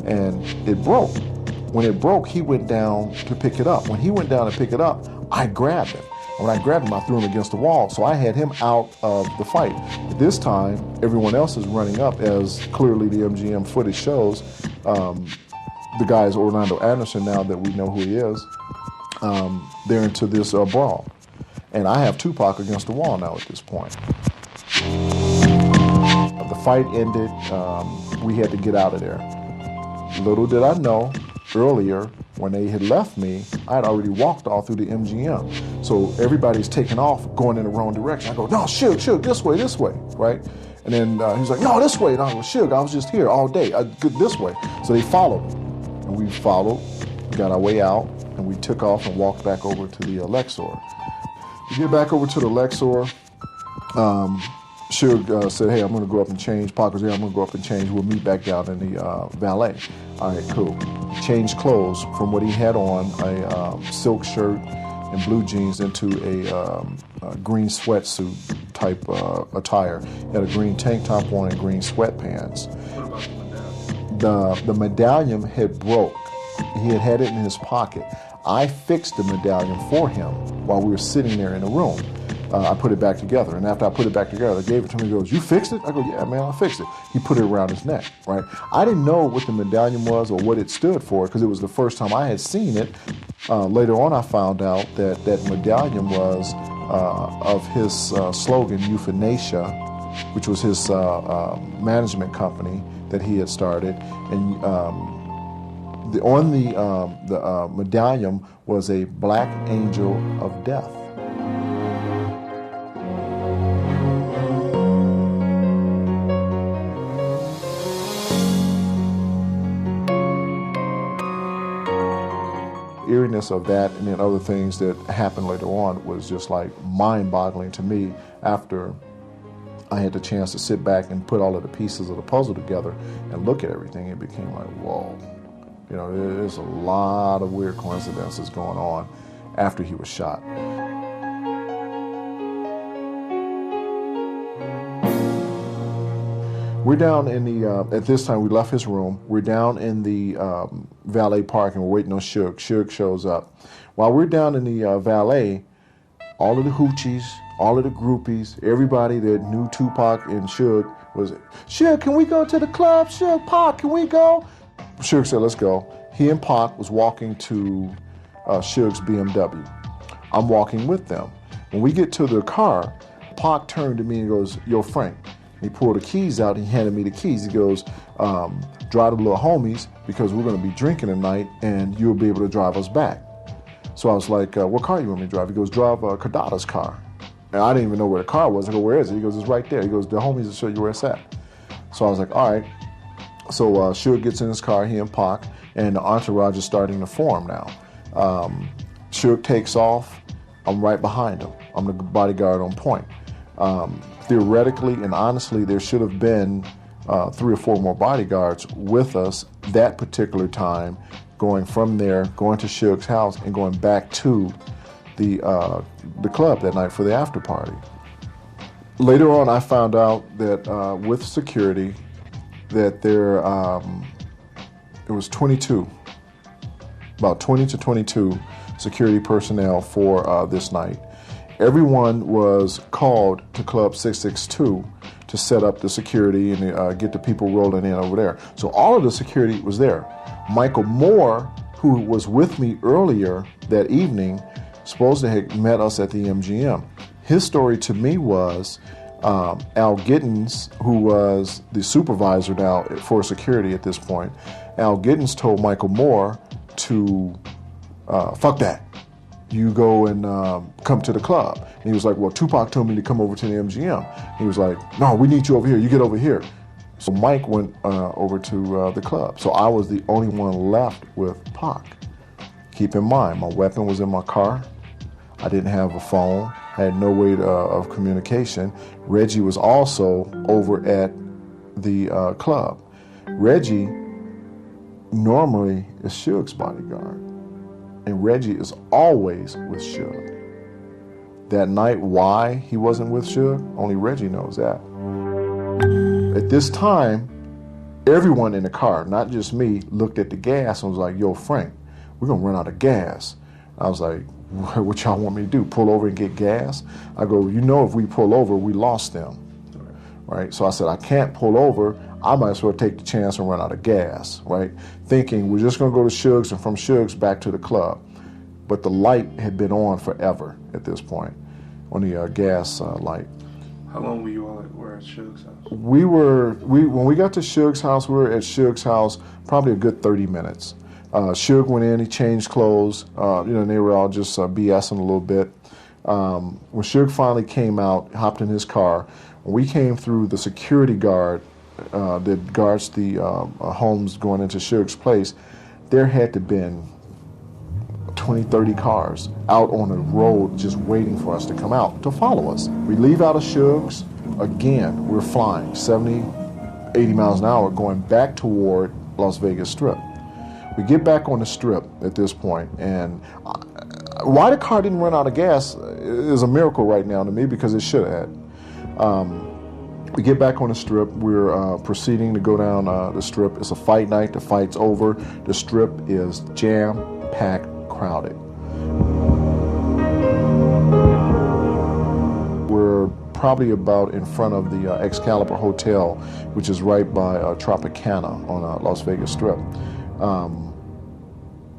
S3: and it broke. When it broke, he went down to pick it up. When he went down to pick it up, I grabbed him. And when I grabbed him, I threw him against the wall, so I had him out of the fight. At this time, everyone else is running up, as clearly the MGM footage shows. The guy is Orlando Anderson, now that we know who he is. They're into this brawl. And I have Tupac against the wall now at this point. The fight ended. We had to get out of there. Little did I know, earlier, when they had left me, I had already walked all through the MGM. So everybody's taking off, going in the wrong direction. I go, no, Suge, this way, right? And then he's like, no, this way. And I go, Suge, I was just here all day, this way. So they followed, and we followed, got our way out, and we took off and walked back over to the Lexor. We get back over to the Lexor. Suge said, hey, I'm going to go up and change. Pac was there, I'm going to go up and change. We'll meet back down in the valet. All right, cool. Changed clothes from what he had on, a silk shirt and blue jeans, into a green sweatsuit type attire. He had a green tank top on and green sweatpants. The medallion had broke. He had it in his pocket. I fixed the medallion for him while we were sitting there in the room. I put it back together, and after I put it back together, I gave it to him. He goes, you fixed it? I go, yeah, man, I fixed it. He put it around his neck, right? I didn't know what the medallion was or what it stood for, because it was the first time I had seen it. Later on, I found out that that medallion was of his slogan, Euthanasia, which was his management company that he had started. And on the medallion was a black angel of death. Eeriness of that, and then other things that happened later on, was just like mind-boggling to me. After I had the chance to sit back and put all of the pieces of the puzzle together and look at everything, it became like, whoa. You know, there's a lot of weird coincidences going on after he was shot. We're down in the, at this time we left his room, we're down in the valet park and we're waiting on Suge. Suge shows up. While we're down in the valet, all of the hoochies, all of the groupies, everybody that knew Tupac and Suge was, Suge, can we go to the club? Suge, Pac, can we go? Suge said, let's go. He and Pac was walking to Suge's BMW. I'm walking with them. When we get to the car, Pac turned to me and goes, yo, Frank. He pulled the keys out. He handed me the keys. He goes, drive the little homies because we're going to be drinking tonight and you'll be able to drive us back. So I was like, what car you want me to drive? He goes, drive Kadada's car. And I didn't even know where the car was. I go, where is it? He goes, it's right there. He goes, the homies will show you where it's at. So I was like, all right. So Suge gets in his car, he and Pac, and the entourage is starting to form now. Suge takes off. I'm right behind him. I'm the bodyguard on point. Theoretically and honestly, there should have been 3 or 4 more bodyguards with us that particular time, going from there, going to Suge's house, and going back to the club that night for the after party. Later on, I found out that with security, that there it was 22, about 20 to 22 security personnel for this night. Everyone was called to Club 662 to set up the security and get the people rolling in over there. So all of the security was there. Michael Moore, who was with me earlier that evening, supposed to have met us at the MGM. His story to me was Al Giddens, who was the supervisor now for security at this point, Al Giddens told Michael Moore to fuck that. You go and come to the club. And he was like, well, Tupac told me to come over to the MGM. He was like, no, we need you over here. You get over here. So Mike went over to the club. So I was the only one left with Pac. Keep in mind, my weapon was in my car. I didn't have a phone. I had no way of communication. Reggie was also over at the club. Reggie normally is Suge's bodyguard. And Reggie is always with Suge. That night, why he wasn't with Suge, only Reggie knows that. At this time, everyone in the car, not just me, looked at the gas and was like, yo, Frank, we're going to run out of gas. I was like, what y'all want me to do, pull over and get gas? I go, you know, if we pull over, we lost them. Right? So I said, I can't pull over. I might as well take the chance and run out of gas, right? Thinking we're just going to go to Suge's and from Suge's back to the club. But the light had been on forever at this point, on the gas light.
S20: How long were you all at Suge's house?
S3: When we got to Suge's house, we were at Suge's house probably a good 30 minutes. Suge went in, he changed clothes, and they were all just BSing a little bit. When Suge finally came out, hopped in his car, when we came through the security guard that guards the homes going into Suge's place, there had to been 20, 30 cars out on the road just waiting for us to come out to follow us. We leave out of Suge's. Again, we're flying 70, 80 miles an hour going back toward Las Vegas Strip. We get back on the Strip at this point, and why the car didn't run out of gas is a miracle right now to me, because it should have had. We get back on the Strip. We're proceeding to go down the Strip. It's a fight night. The fight's over. The Strip is jam-packed, crowded. We're probably about in front of the Excalibur Hotel, which is right by Tropicana on Las Vegas Strip.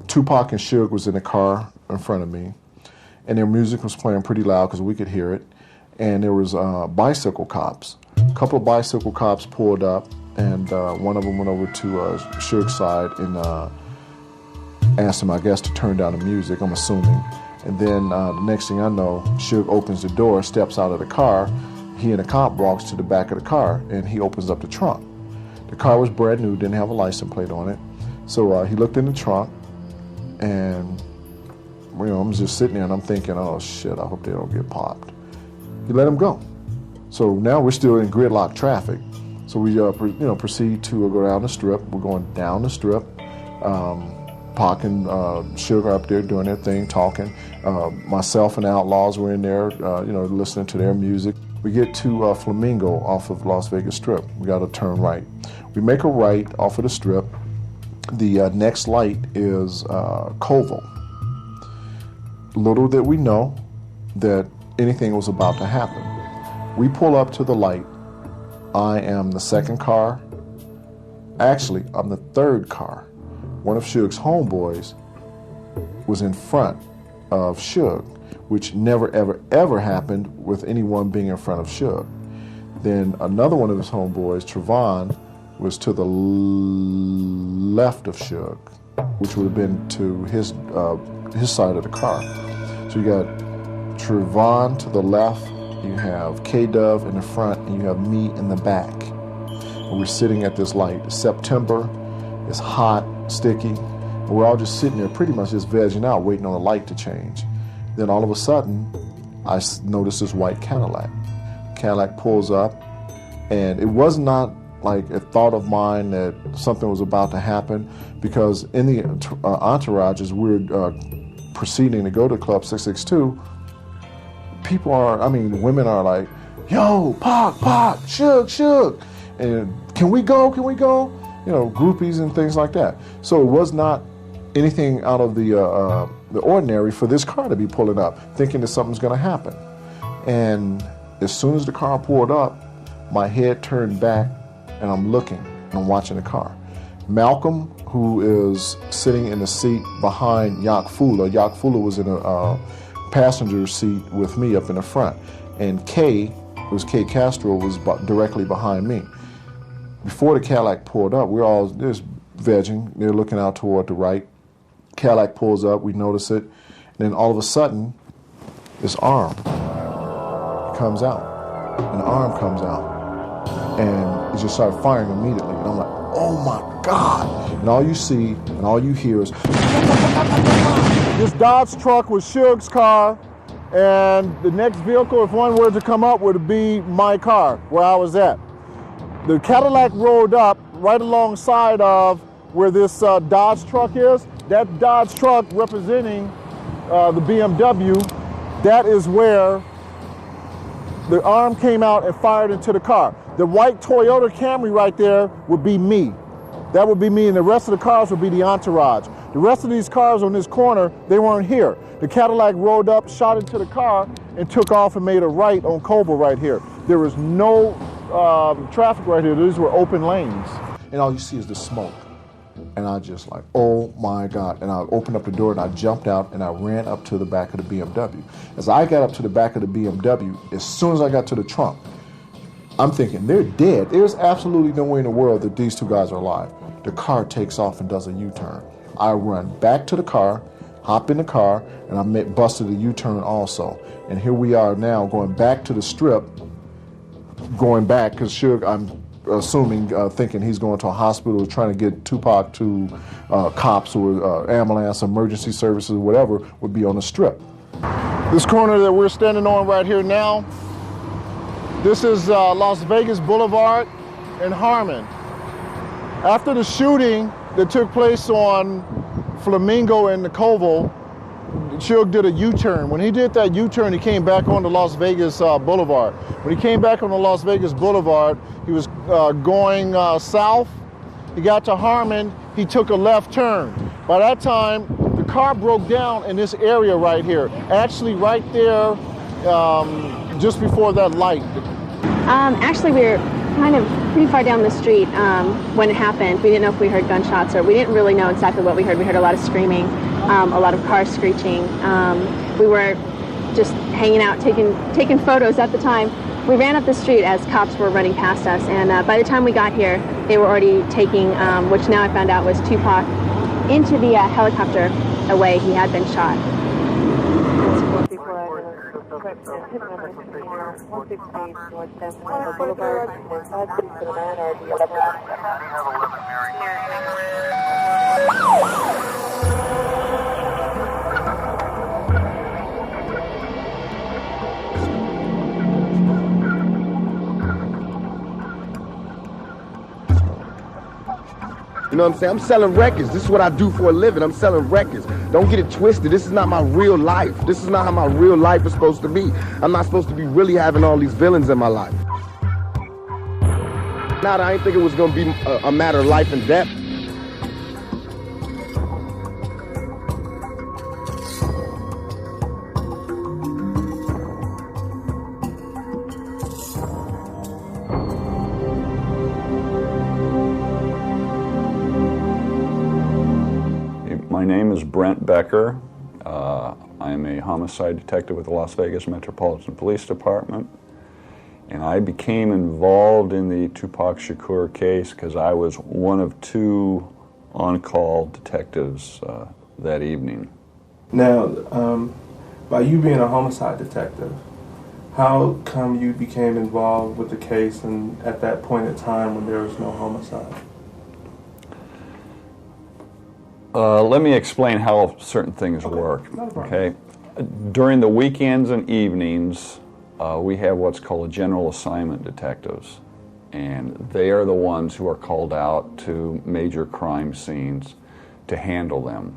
S3: Tupac and Suge was in the car in front of me, and their music was playing pretty loud because we could hear it, and there was bicycle cops. A couple of bicycle cops pulled up, and one of them went over to Suge's side and asked him, I guess, to turn down the music, I'm assuming. And then the next thing I know, Suge opens the door, steps out of the car. He and a cop walks to the back of the car, and he opens up the trunk. The car was brand new, didn't have a license plate on it. So he looked in the trunk, and I'm just sitting there, and I'm thinking, oh shit, I hope they don't get popped. He let him go. So now we're still in gridlock traffic. So we proceed to go down the Strip. We're going down the Strip. Pac and Suge are up there doing their thing, talking. Myself and Outlaws were in there, listening to their music. We get to Flamingo off of Las Vegas Strip. We got to turn right. We make a right off of the Strip. The next light is Colville. Little did we know that anything was about to happen. We pull up to the light. I am the second car. Actually, I'm the third car. One of Suge's homeboys was in front of Suge, which never, ever, ever happened with anyone being in front of Suge. Then another one of his homeboys, Trevon, was to the left of Suge, which would have been to his side of the car. So you got Trevon to the left, you have K-Dove in the front, and you have me in the back. And we're sitting at this light. It's September, it's hot, sticky, and we're all just sitting there pretty much just vegging out, waiting on the light to change. Then all of a sudden, I noticed this white Cadillac. Cadillac pulls up, and it was not like a thought of mine that something was about to happen, because in the entourage, as we're proceeding to go to Club 662, women are like, yo, Pac, Suge, and can we go? Groupies and things like that. So it was not anything out of the ordinary for this car to be pulling up, thinking that something's going to happen. And as soon as the car pulled up, my head turned back, and I'm looking, and I'm watching the car. Malcolm, who is sitting in the seat behind Yak Fula. Yak Fula was in a passenger seat with me up in the front. And Kay Castro, was directly behind me. Before the Cadillac pulled up, we're all just vegging. They're looking out toward the right. Cadillac pulls up, we notice it. And then all of a sudden, this arm comes out. An arm comes out. And it just started firing immediately. And I'm like, oh my God. And all you see and all you hear is... This Dodge truck was Suge's car, and the next vehicle, if one were to come up, would be my car, where I was at. The Cadillac rolled up right alongside of where this Dodge truck is. That Dodge truck representing the BMW, that is where the arm came out and fired into the car. The white Toyota Camry right there would be me. That would be me, and the rest of the cars would be the entourage. The rest of these cars on this corner, they weren't here. The Cadillac rolled up, shot into the car, and took off and made a right on Coble right here. There was no traffic right here. These were open lanes. And all you see is the smoke. And I just like, oh my God. And I opened up the door and I jumped out and I ran up to the back of the BMW. As I got up to the back of the BMW, as soon as I got to the trunk, I'm thinking, they're dead. There's absolutely no way in the world that these two guys are alive. The car takes off and does a U-turn. I run back to the car. hopped in the car, and I busted a U-turn also. And here we are now going back to the Strip, going back, because Suge, I'm assuming, thinking he's going to a hospital, trying to get Tupac to cops or ambulance, emergency services, whatever, would be on the Strip. This corner that we're standing on right here now, this is Las Vegas Boulevard and Harmon. After the shooting that took place on Flamingo and Nicoval, Suge did a U-turn. When he did that U-turn, he came back onto Las Vegas Boulevard. When he came back on the Las Vegas Boulevard, he was going south. He got to Harmon, he took a left turn. By that time, the car broke down in this area right here. Actually right there, just before that light.
S21: Actually, we were kind of pretty far down the street when it happened. We didn't know if we heard gunshots, or we didn't really know exactly what we heard. We heard a lot of screaming, a lot of cars screeching. We were just hanging out, taking photos at the time. We ran up the street as cops were running past us, and by the time we got here, they were already taking, which now I found out was Tupac, into the helicopter away. He had been shot.
S2: You know what I'm saying? I'm selling records. This is what I do for a living. I'm selling records. Don't get it twisted. This is not my real life. This is not how my real life is supposed to be. I'm not supposed to be really having all these villains in my life. Now, I didn't think it was going to be a matter of life and death.
S22: My name is Brent Becker. I am a homicide detective with the Las Vegas Metropolitan Police Department. And I became involved in the Tupac Shakur case because I was one of two on-call detectives that evening.
S20: Now, by you being a homicide detective, how come you became involved with the case and at that point in time when there was no homicide?
S22: Let me explain how certain things work. Okay. During the weekends and evenings, we have what's called a general assignment detectives, and they are the ones who are called out to major crime scenes to handle them.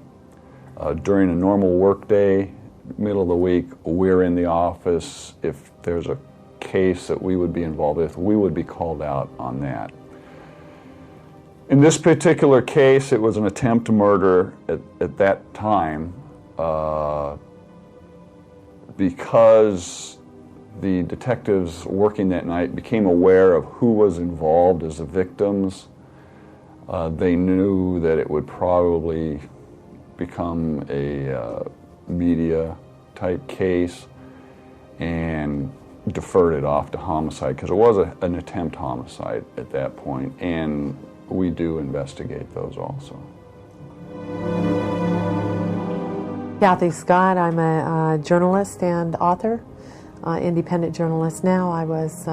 S22: During a normal workday, middle of the week, we're in the office. If there's a case that we would be involved with, we would be called out on that. In this particular case, it was an attempt to murder at that time because the detectives working that night became aware of who was involved as the victims. They knew that it would probably become a media-type case and deferred it off to homicide because it was an attempt homicide at that point, and we do investigate those also.
S23: Kathy Scott, I'm a journalist and author, independent journalist now. I was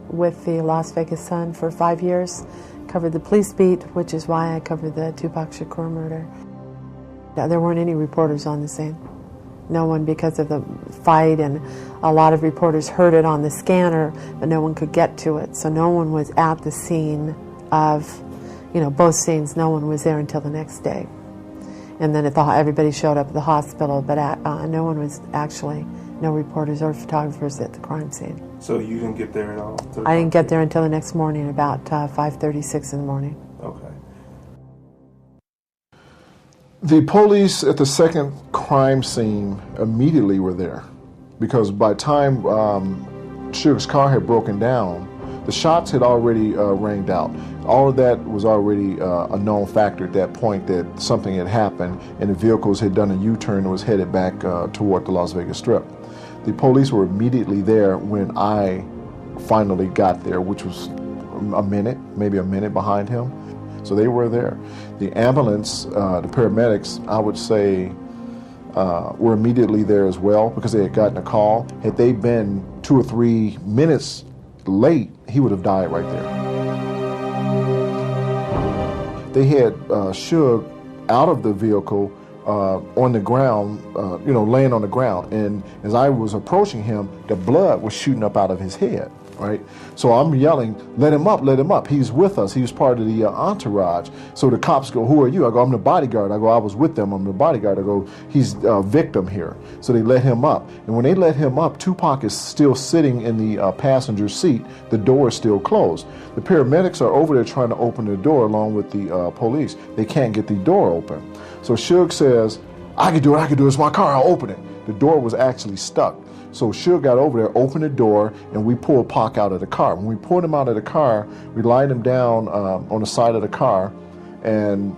S23: with the Las Vegas Sun for 5 years, covered the police beat, which is why I covered the Tupac Shakur murder. There weren't any reporters on the scene. No one, because of the fight, and a lot of reporters heard it on the scanner, but no one could get to it. So no one was at the scene of, both scenes. No one was there until the next day. And then everybody showed up at the hospital, but no one was actually, no reporters or photographers at the crime scene.
S20: So you didn't get there at all?
S23: I didn't get there until the next morning, about 5:36 in the morning.
S20: Okay.
S3: The police at the second crime scene immediately were there because by the time Suge's car had broken down, the shots had already ranged out. All of that was already a known factor at that point that something had happened and the vehicles had done a U-turn and was headed back toward the Las Vegas Strip. The police were immediately there when I finally got there, which was maybe a minute behind him. So they were there. The ambulance, the paramedics, I would say were immediately there as well because they had gotten a call. Had they been 2 or 3 minutes late, he would have died right there. They had Suge out of the vehicle on the ground, laying on the ground. And as I was approaching him, the blood was shooting up out of his head, right? So I'm yelling, let him up, let him up. He's with us. He was part of the entourage. So the cops go, who are you? I go, I'm the bodyguard. I go, I was with them. I'm the bodyguard. I go, he's a victim here. So they let him up. And when they let him up, Tupac is still sitting in the passenger seat. The door is still closed. The paramedics are over there trying to open the door along with the police. They can't get the door open. So Suge says, I can do it, it's my car, I'll open it. The door was actually stuck. So Suge got over there, opened the door, and we pulled Pac out of the car. When we pulled him out of the car, we lied him down on the side of the car, and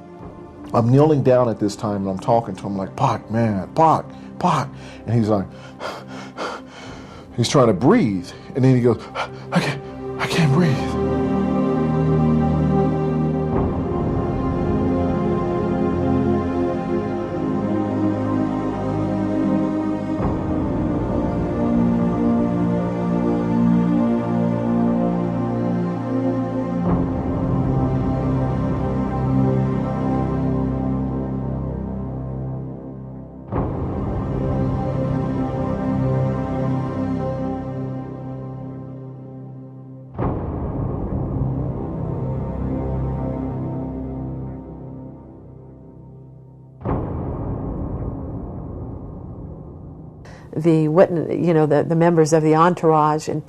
S3: I'm kneeling down at this time, and I'm talking to him like, Pac, man, Pac. And he's like, he's trying to breathe. And then he goes, I can't breathe.
S23: The witness, the members of the entourage and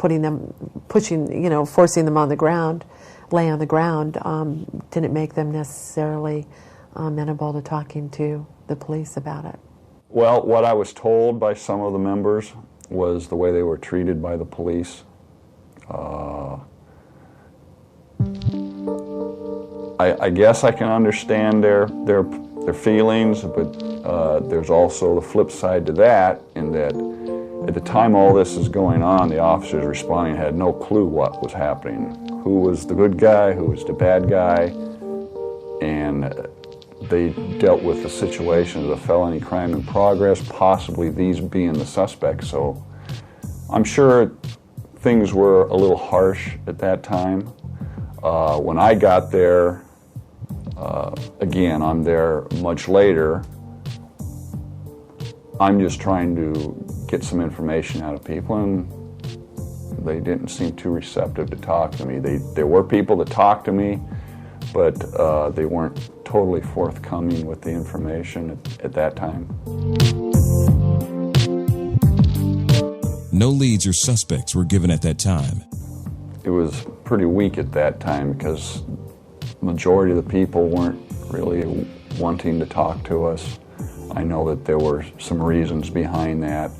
S23: forcing them on the ground, lay on the ground, didn't make them necessarily amenable to talking to the police about it.
S22: Well, what I was told by some of the members was the way they were treated by the police. I guess I can understand their feelings, but there's also the flip side to that, in that at the time all this is going on, the officers responding had no clue what was happening. Who was the good guy, who was the bad guy, and they dealt with the situation as a felony crime in progress, possibly these being the suspects. So I'm sure things were a little harsh at that time. When I got there, again, I'm there much later. I'm just trying to get some information out of people, and they didn't seem too receptive to talk to me. There were people that talked to me, but they weren't totally forthcoming with the information at that time.
S4: No leads or suspects were given at that time.
S22: It was pretty weak at that time because the majority of the people weren't really wanting to talk to us. I know that there were some reasons behind that,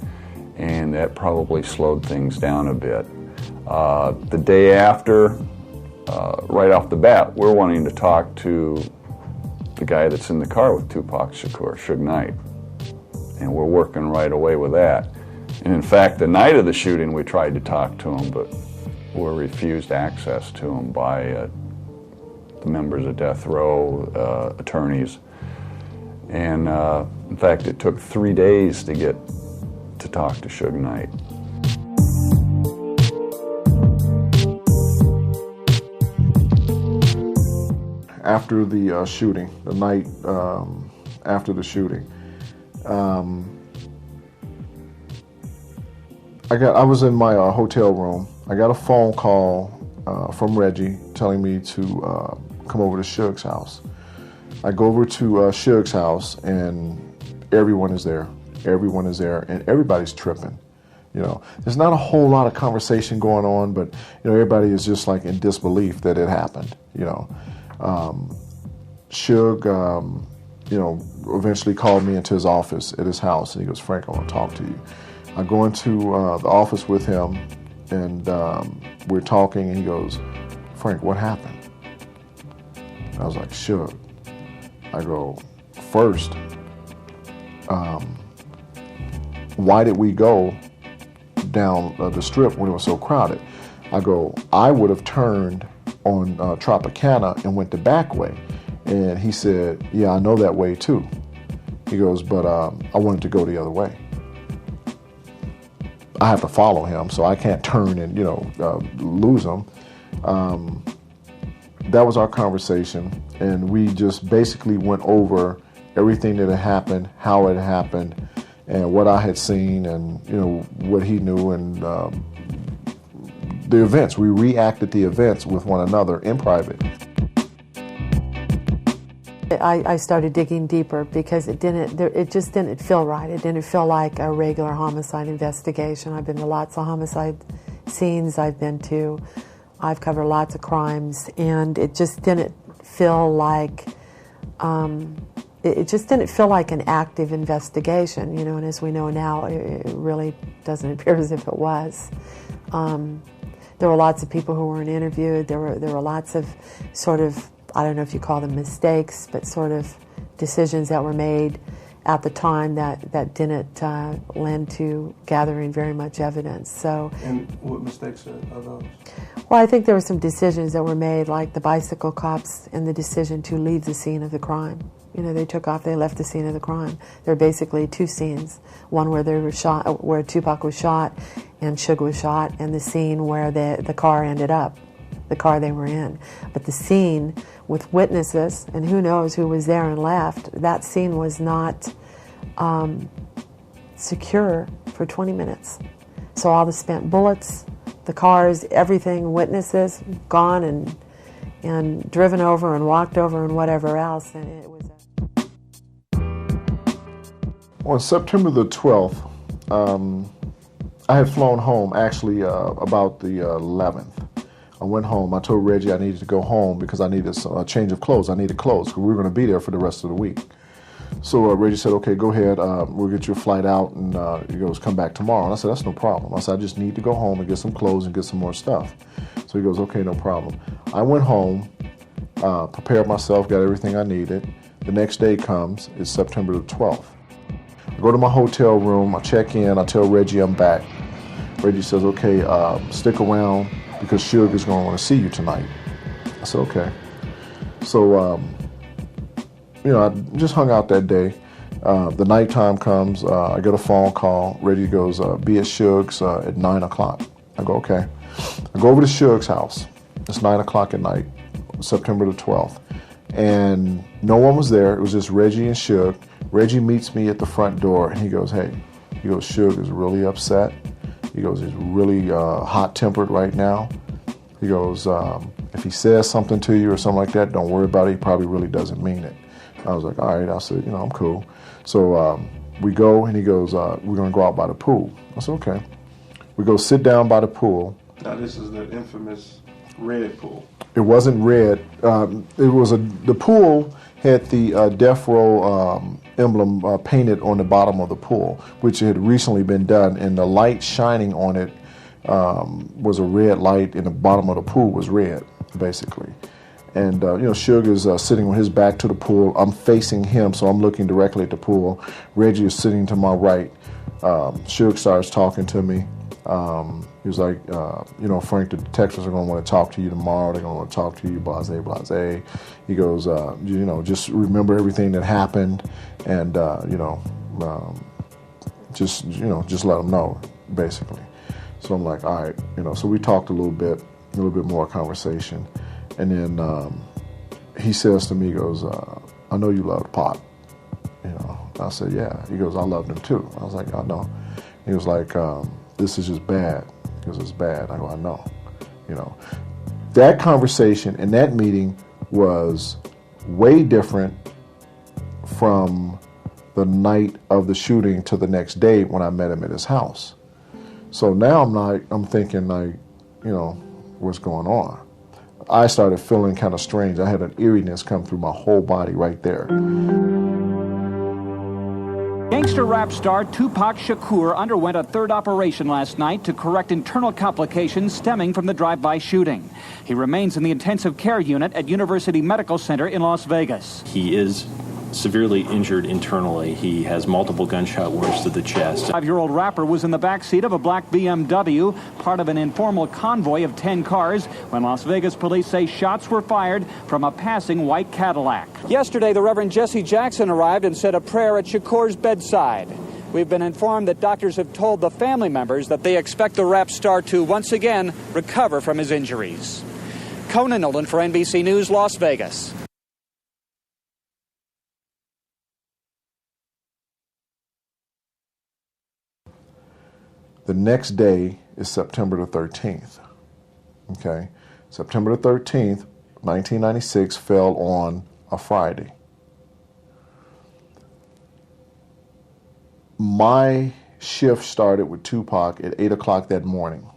S22: and that probably slowed things down a bit. The day after, right off the bat, we're wanting to talk to the guy that's in the car with Tupac Shakur, Suge Knight, and we're working right away with that. And in fact, the night of the shooting, we tried to talk to him, but were refused access to him by the members of Death Row, attorneys. And in fact, it took 3 days to get to talk to Suge Knight.
S3: After the shooting, the night after the shooting, I was in my hotel room. I got a phone call from Reggie telling me to come over to Suge's house. I go over to Suge's house, and everyone is there. Everyone is there, and everybody's tripping. There's not a whole lot of conversation going on, but everybody is just like in disbelief that it happened. Suge, eventually called me into his office at his house, and he goes, "Frank, I want to talk to you." I go into the office with him, and we're talking, and he goes, "Frank, what happened?" I was like, "Suge." I go, "First, why did we go down the strip when it was so crowded?" I go, "I would have turned on Tropicana and went the back way." And he said, "Yeah, I know that way too." He goes, but I wanted to go the other way. I have to follow him, so I can't turn and, lose him. That was our conversation, and we just basically went over everything that had happened, how it happened, and what I had seen, and what he knew, and the events. We reacted the events with one another in private.
S23: I started digging deeper because it just didn't feel right. It didn't feel like a regular homicide investigation. I've been to lots of homicide scenes. I've covered lots of crimes, and it just didn't feel like an active investigation, and as we know now, it really doesn't appear as if it was. There were lots of people who weren't interviewed. There were lots of sort of, I don't know if you call them mistakes, but sort of decisions that were made at the time that didn't lend to gathering very much evidence. So,
S20: and what mistakes are those?
S23: Well, I think there were some decisions that were made, like the bicycle cops and the decision to leave the scene of the crime. They took off, they left the scene of the crime. There are basically two scenes, one where they were shot, where Tupac was shot and Suge was shot, and the scene where the car ended up, the car they were in. But the scene with witnesses, and who knows who was there and left, that scene was not secure for 20 minutes. So all the spent bullets, the cars, everything, witnesses, gone and driven over and walked over and whatever else, and it was
S3: On September the 12th, I had flown home, actually about the 11th. I went home. I told Reggie I needed to go home because I needed a change of clothes. I needed clothes because we were going to be there for the rest of the week. So Reggie said, okay, go ahead. We'll get your flight out, and he goes, come back tomorrow. And I said, that's no problem. I said, I just need to go home and get some clothes and get some more stuff. So he goes, okay, no problem. I went home, prepared myself, got everything I needed. The next day comes, it's September the 12th. I go to my hotel room, I check in, I tell Reggie I'm back. Reggie says, okay, stick around because Suge is going to want to see you tonight. I said, okay. So, I just hung out that day. The nighttime comes, I get a phone call. Reggie goes, be at Suge's at 9 o'clock. I go, okay. I go over to Suge's house. It's 9 o'clock at night, September the 12th. And no one was there. It was just Reggie and Suge. Reggie meets me at the front door, and he goes, hey, Suge is really upset. He goes, he's really hot-tempered right now. He goes, if he says something to you or something like that, don't worry about it. He probably really doesn't mean it. I was like, all right. I said, I'm cool. So we go, and he goes, we're going to go out by the pool. I said, okay. We go sit down by the pool.
S20: Now, this is the infamous red pool.
S3: It wasn't red. The pool had the Death Row emblem painted on the bottom of the pool, which had recently been done, and the light shining on it was a red light, and the bottom of the pool was red, basically. And, Suge is sitting on his back to the pool. I'm facing him, so I'm looking directly at the pool. Reggie is sitting to my right. Suge starts talking to me. He was like, Frank, the detectives are going to want to talk to you tomorrow. They're going to want to talk to you, blase, blase. He goes, just remember everything that happened, and, just let them know, basically. So I'm like, all right, so we talked a little bit more conversation. And then he says to me, he goes, I know you loved Pop. I said, yeah. He goes, I loved him too. I was like, I know. He was like, this is just bad. He goes, it's bad. I go, I know. That conversation and that meeting was way different from the night of the shooting to the next day when I met him at his house. So now I'm thinking like, what's going on? I started feeling kind of strange. I had an eeriness come through my whole body right there.
S5: Gangster rap star Tupac Shakur underwent a third operation last night to correct internal complications stemming from the drive-by shooting. He remains in the intensive care unit at University Medical Center in Las Vegas.
S6: He is severely injured internally. He has multiple gunshot wounds to the chest.
S5: 5-year-old rapper was in the back seat of a black BMW, part of an informal convoy of 10 cars, when Las Vegas police say shots were fired from a passing white Cadillac. Yesterday, the Reverend Jesse Jackson arrived and said a prayer at Shakur's bedside. We've been informed that doctors have told the family members that they expect the rap star to once again recover from his injuries. Conan Nolan for NBC News, Las Vegas.
S3: The next day is September the 13th. Okay? September the 13th, 1996 fell on a Friday. My shift started with Tupac at 8 o'clock that morning.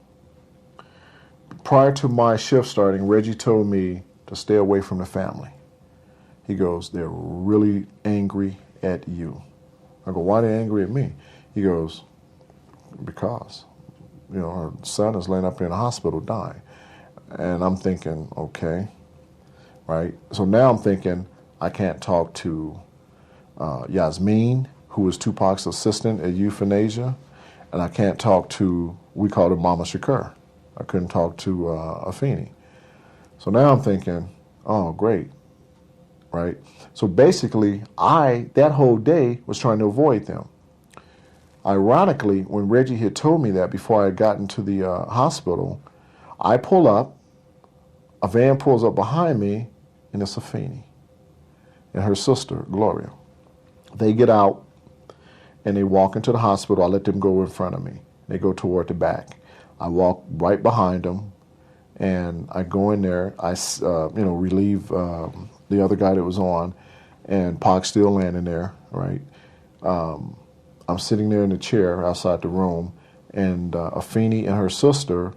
S3: Prior to my shift starting, Reggie told me to stay away from the family. He goes, they're really angry at you. I go, why are they angry at me? He goes, because, you know, her son is laying up in the hospital dying. And I'm thinking, okay, right? So now I'm thinking I can't talk to Yasmin, who was Tupac's assistant at Euthanasia, and I can't talk to, we called her Mama Shakur. I couldn't talk to Afeni. So now I'm thinking, oh, great, right? So basically, that whole day was trying to avoid them. Ironically, when Reggie had told me that before I had gotten to the hospital, I pull up, a van pulls up behind me, and it's Afeni and her sister, Gloria. They get out, and they walk into the hospital. I let them go in front of me. They go toward the back. I walk right behind them, and I go in there. I relieve the other guy that was on, and Pac's still laying in there, right? I'm sitting there in the chair outside the room, and Afeni and her sister,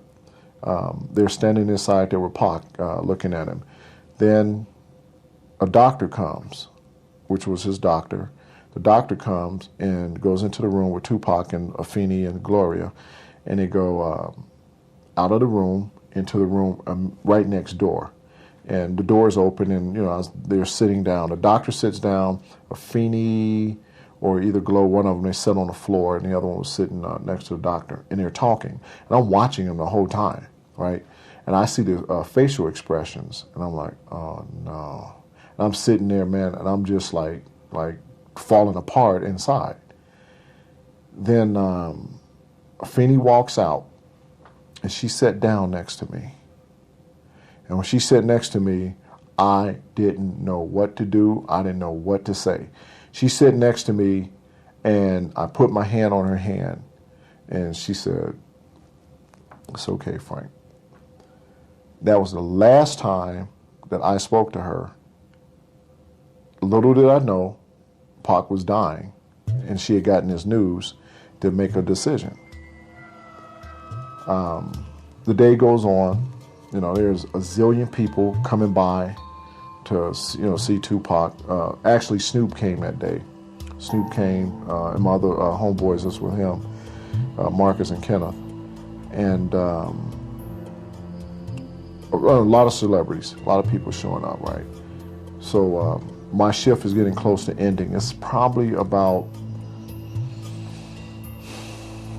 S3: they're standing inside there with Pac, looking at him. Then a doctor comes, which was his doctor. The doctor comes and goes into the room with Tupac and Afeni and Gloria, and they go out of the room into the room right next door. And the door is open, and they're sitting down. The doctor sits down. Afeni or either Glow, one of them, they sat on the floor, and the other one was sitting next to the doctor, and they're talking. And I'm watching them the whole time, right? And I see the facial expressions, and I'm like, oh, no. And I'm sitting there, man, and I'm just like falling apart inside. Then Afeni walks out, and she sat down next to me. And when she sat next to me, I didn't know what to do. I didn't know what to say. She sat next to me, and I put my hand on her hand, and she said, "It's okay, Frank." That was the last time that I spoke to her. Little did I know, Pac was dying, and she had gotten this news to make a decision. The day goes on. There's a zillion people coming by to see Tupac. Actually, Snoop came that day. Snoop came, and my other homeboys was with him, Marcus and Kenneth, and a lot of celebrities, a lot of people showing up, right? So my shift is getting close to ending. It's probably about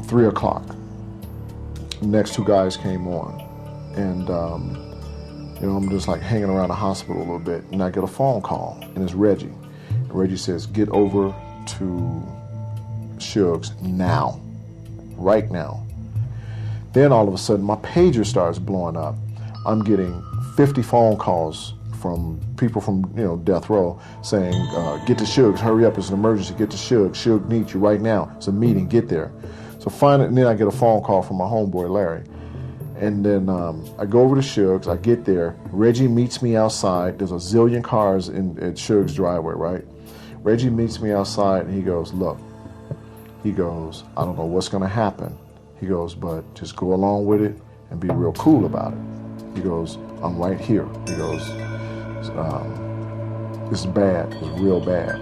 S3: 3 o'clock. The next two guys came on, and I'm just like hanging around the hospital a little bit, and I get a phone call, and it's Reggie. And Reggie says, "Get over to Suge's now, right now." Then all of a sudden, my pager starts blowing up. I'm getting 50 phone calls from people from death row saying, "Get to Suge's, hurry up, it's an emergency, get to Suge. Suge needs you right now. It's a meeting, get there." So finally, and then I get a phone call from my homeboy Larry. And then I go over to Suge's, I get there, Reggie meets me outside. There's a zillion cars at Suge's driveway, right? Reggie meets me outside, and he goes, "Look," he goes, "I don't know what's gonna happen." He goes, "But just go along with it and be real cool about it." He goes, "I'm right here." He goes, "This is bad, it's real bad."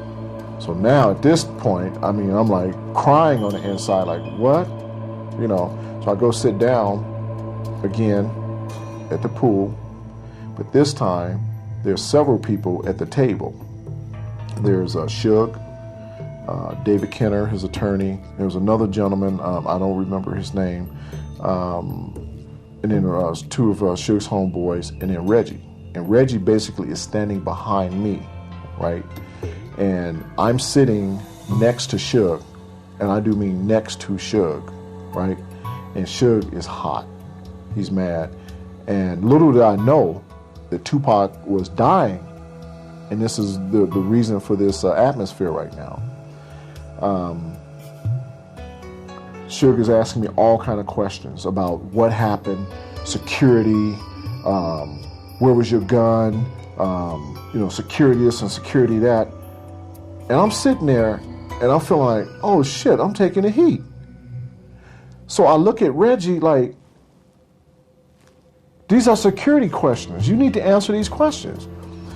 S3: So now at this point, I'm like crying on the inside, like, what? So I go sit down again at the pool, but this time there's several people at the table. There's Suge, David Kenner, his attorney. There was another gentleman, I don't remember his name, and then two of Suge's homeboys, and then Reggie. And Reggie basically is standing behind me, right? And I'm sitting next to Suge, and I do mean next to Suge, right? And Suge is hot. He's mad. And little did I know that Tupac was dying, and this is the reason for this atmosphere right now. Suge is asking me all kind of questions about what happened, security, where was your gun, security this and security that. And I'm sitting there and I'm feeling like, oh shit, I'm taking the heat. So I look at Reggie like, these are security questions. You need to answer these questions.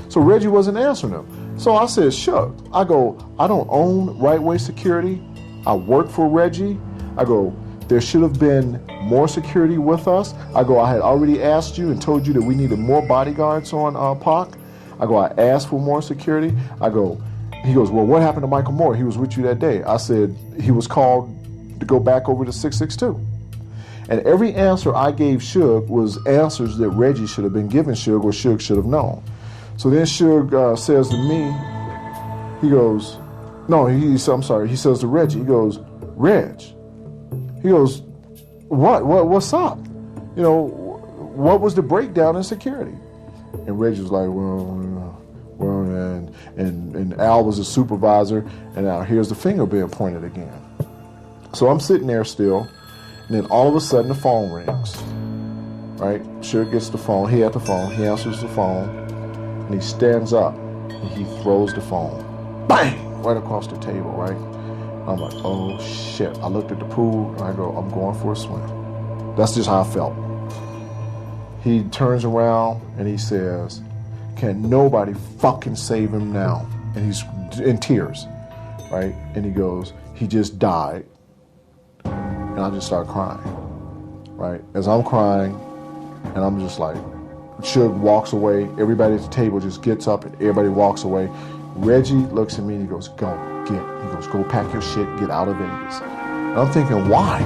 S3: So Reggie wasn't answering them. So I said, Suge, I don't own Right Way Security. I work for Reggie. I go, there should have been more security with us. I go, I had already asked you and told you that we needed more bodyguards on Pac. I go, I asked for more security. I go, he goes, well, what happened to Michael Moore? He was with you that day. I said, he was called to go back over to 662. And every answer I gave Suge was answers that Reggie should have been giving Suge or Suge should have known. So then Suge says to me, he goes, no, I'm sorry, he says to Reggie, he goes, Reg, he goes, what's up? What was the breakdown in security? And Reggie was like, and Al was a supervisor, and now here's the finger being pointed again. So I'm sitting there still, and then all of a sudden the phone rings, right? Suge gets the phone, he had the phone, he answers the phone, and he stands up, and he throws the phone, bang, right across the table, right? I'm like, oh shit. I looked at the pool, and I go, I'm going for a swim. That's just how I felt. He turns around, and he says, can nobody fucking save him now? And he's in tears, right? And he goes, he just died. And I just start crying, right? As I'm crying, and I'm just like, Suge walks away. Everybody at the table just gets up, and everybody walks away. Reggie looks at me, and he goes, go pack your shit, get out of Vegas. And I'm thinking, why?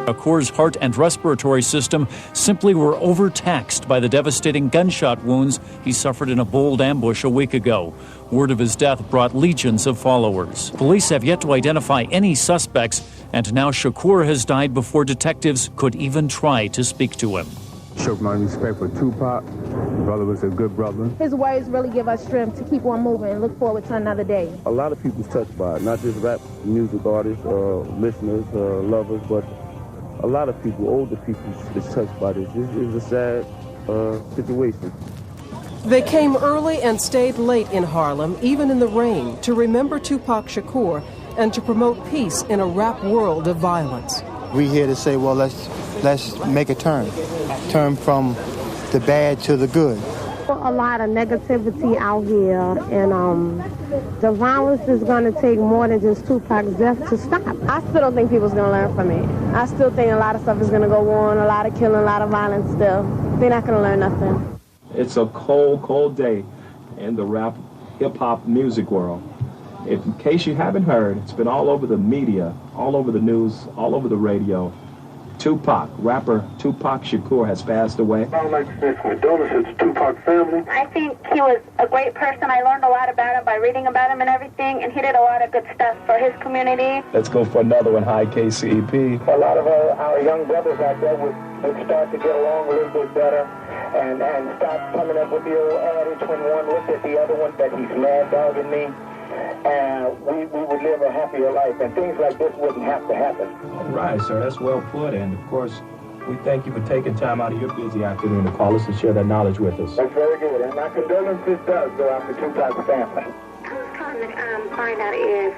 S7: Shakur's heart and respiratory system simply were overtaxed by the devastating gunshot wounds he suffered in a bold ambush a week ago. Word of his death brought legions of followers. Police have yet to identify any suspects, and now Shakur has died before detectives could even try to speak to him.
S8: Show my respect for Tupac. My brother was a good brother.
S10: His words really give us strength to keep on moving and look forward to another day.
S8: A lot of people's touched by it, not just rap music artists, listeners, lovers, but a lot of people, older people, is touched by this. This is a sad situation.
S24: They came early and stayed late in Harlem, even in the rain, to remember Tupac Shakur and to promote peace in a rap world of violence.
S25: We here to say, well, let's make a turn from the bad to the good.
S10: A lot of negativity out here, and the violence is going to take more than just Tupac's death to stop. I still don't think people's going to learn from it. I still think a lot of stuff is going to go on, a lot of killing, a lot of violence still. They're not going to learn nothing.
S26: It's a cold, cold day in the rap, hip-hop music world. In case you haven't heard, it's been all over the media, all over the news, all over the radio. Tupac, rapper Tupac Shakur has passed away.
S27: I would like to send condolences to Tupac's family.
S28: I think he was a great person. I learned a lot about him by reading about him and everything, and he did a lot of good stuff for his community.
S26: Let's go for another one, High KCEP.
S29: A lot of our young brothers out there would start to get along a little bit better and stop coming up with the old adage when one looks at the other one that he's mad dogging me. And we would live a happier life, and things like this wouldn't have to happen.
S26: All right, sir, that's well put, and of course, we thank you for taking time out of your busy afternoon to call us and share that knowledge with us.
S29: That's very good, and my condolences does go out to Tupac's family.
S28: I was calling to find out did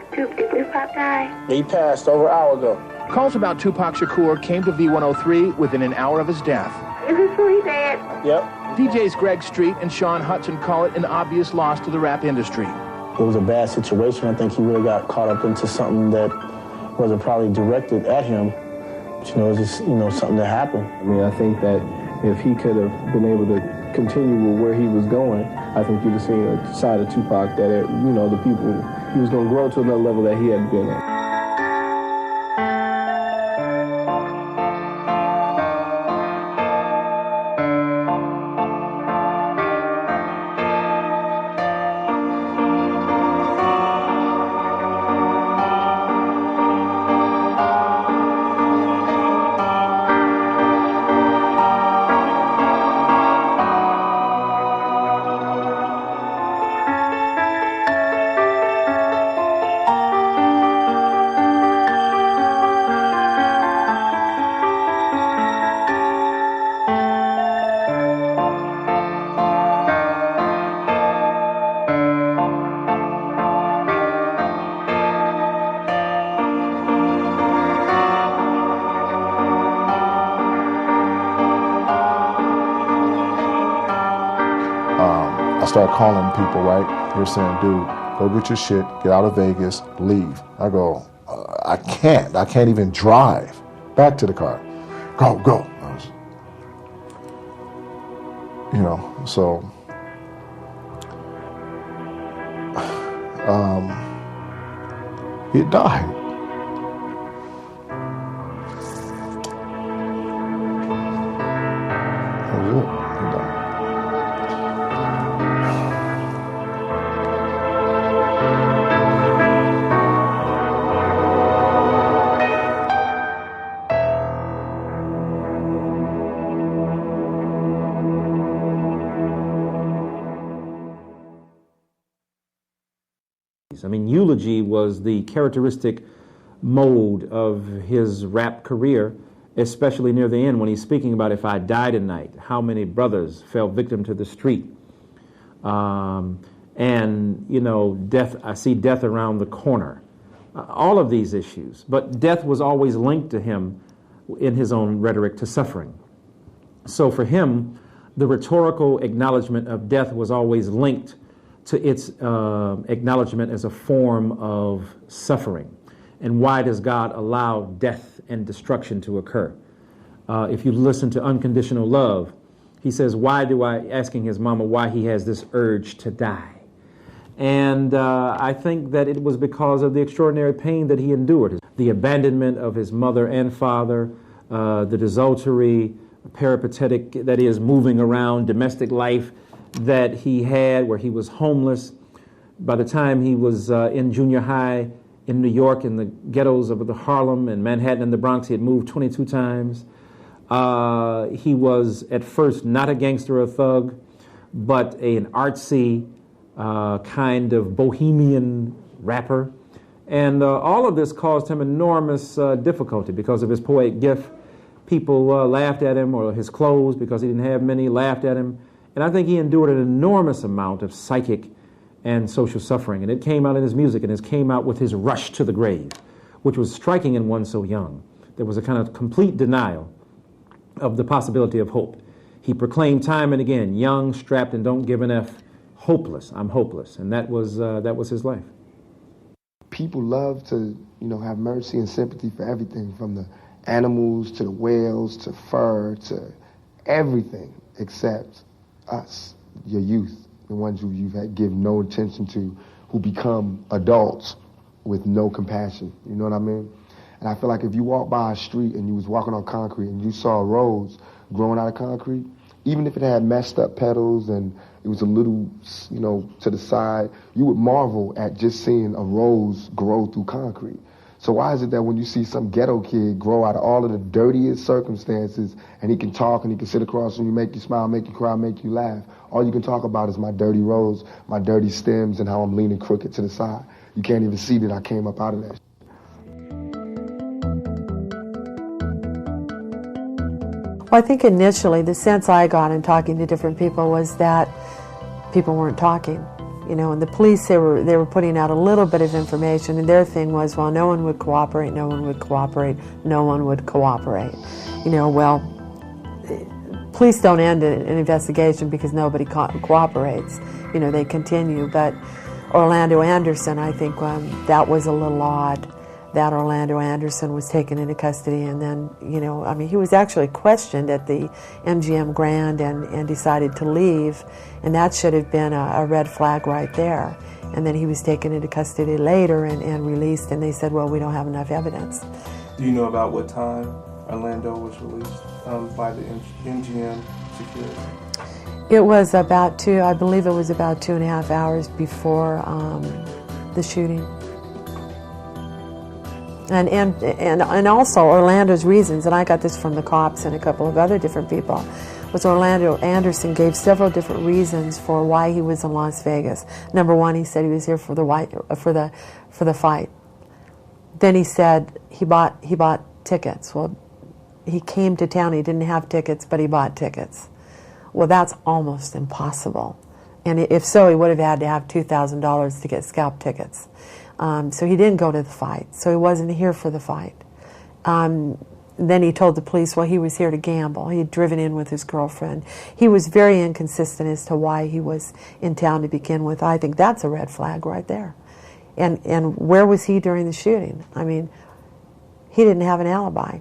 S28: Tupac die?
S29: He passed over an hour ago.
S30: Calls about Tupac Shakur came to V103 within an hour of his death.
S28: Is this who he dead?
S29: Yep.
S30: DJs Greg Street and Sean Hudson call it an obvious loss to the rap industry.
S31: It was a bad situation. I think he really got caught up into something that wasn't probably directed at him,
S1: You know, it's just, you know, something that happened. I mean, I think that if he could have been able to continue with where he was going, I think you'd have seen a side of Tupac that, you know, the people, he was going to grow to another level that he hadn't been at.
S3: I start calling people, right? They're saying, dude, go get your shit, get out of Vegas, leave. I go, I can't even drive back to the car. Go. You know, so, he died. That was it. He died.
S9: I mean, eulogy was the characteristic mode of his rap career, especially near the end when he's speaking about if I die tonight, how many brothers fell victim to the street. And, you know, death, I see death around the corner. All of these issues. But death was always linked to him in his own rhetoric to suffering. So for him, the rhetorical acknowledgement of death was always linked to its acknowledgement as a form of suffering. And why does God allow death and destruction to occur? If you listen to Unconditional Love, he says, asking his mama why he has this urge to die. And I think that it was because of the extraordinary pain that he endured. The abandonment of his mother and father, the desultory, peripatetic, that is, moving around, domestic life that he had where he was homeless. By the time he was in junior high in New York, in the ghettos of the Harlem and Manhattan and the Bronx, he had moved 22 times. He was at first not a gangster or a thug, but an artsy kind of bohemian rapper. And all of this caused him enormous difficulty because of his poetic gift. People laughed at him, or his clothes, because he didn't have many, laughed at him. And I think he endured an enormous amount of psychic and social suffering. And it came out in his music, and it came out with his rush to the grave, which was striking in one so young. There was a kind of complete denial of the possibility of hope. He proclaimed time and again, young, strapped, and don't give an F, hopeless, I'm hopeless. And that was his life.
S2: People love to, have mercy and sympathy for everything, from the animals to the whales to fur to everything except us, your youth, the ones who you've had give no attention to, who become adults with no compassion. You know what I mean? And I feel like if you walk by a street and you was walking on concrete and you saw a rose growing out of concrete, even if it had messed up petals and it was a little, to the side, you would marvel at just seeing a rose grow through concrete. So why is it that when you see some ghetto kid grow out of all of the dirtiest circumstances, and he can talk and he can sit across from you, make you smile, make you cry, make you laugh, all you can talk about is my dirty rose, my dirty stems, and how I'm leaning crooked to the side. You can't even see that I came up out of that.
S23: Well, I think initially the sense I got in talking to different people was that people weren't talking. And the police, they were putting out a little bit of information, and their thing was, well, no one would cooperate, no one would cooperate, no one would cooperate. Well, police don't end an investigation because nobody cooperates. They continue. But Orlando Anderson, I think that was a little odd. that Orlando Anderson was taken into custody, and then, I mean, he was actually questioned at the MGM Grand and decided to leave, and that should have been a red flag right there. And then he was taken into custody later and released, and they said, well, we don't have enough evidence.
S20: Do you know about what time Orlando was released by the MGM security?
S23: It was about I believe it was about 2.5 hours before the shooting. And also Orlando's reasons, and I got this from the cops and a couple of other different people, was Orlando Anderson gave several different reasons for why he was in Las Vegas. Number one, he said he was here for the fight. Then he said he bought tickets. Well, he came to town, he didn't have tickets, but he bought tickets. Well, that's almost impossible. And if so, he would have had to have $2,000 to get scalp tickets. So he didn't go to the fight. So he wasn't here for the fight. Then he told the police, well, he was here to gamble. He had driven in with his girlfriend. He was very inconsistent as to why he was in town to begin with. I think that's a red flag right there. And where was he during the shooting? I mean, he didn't have an alibi.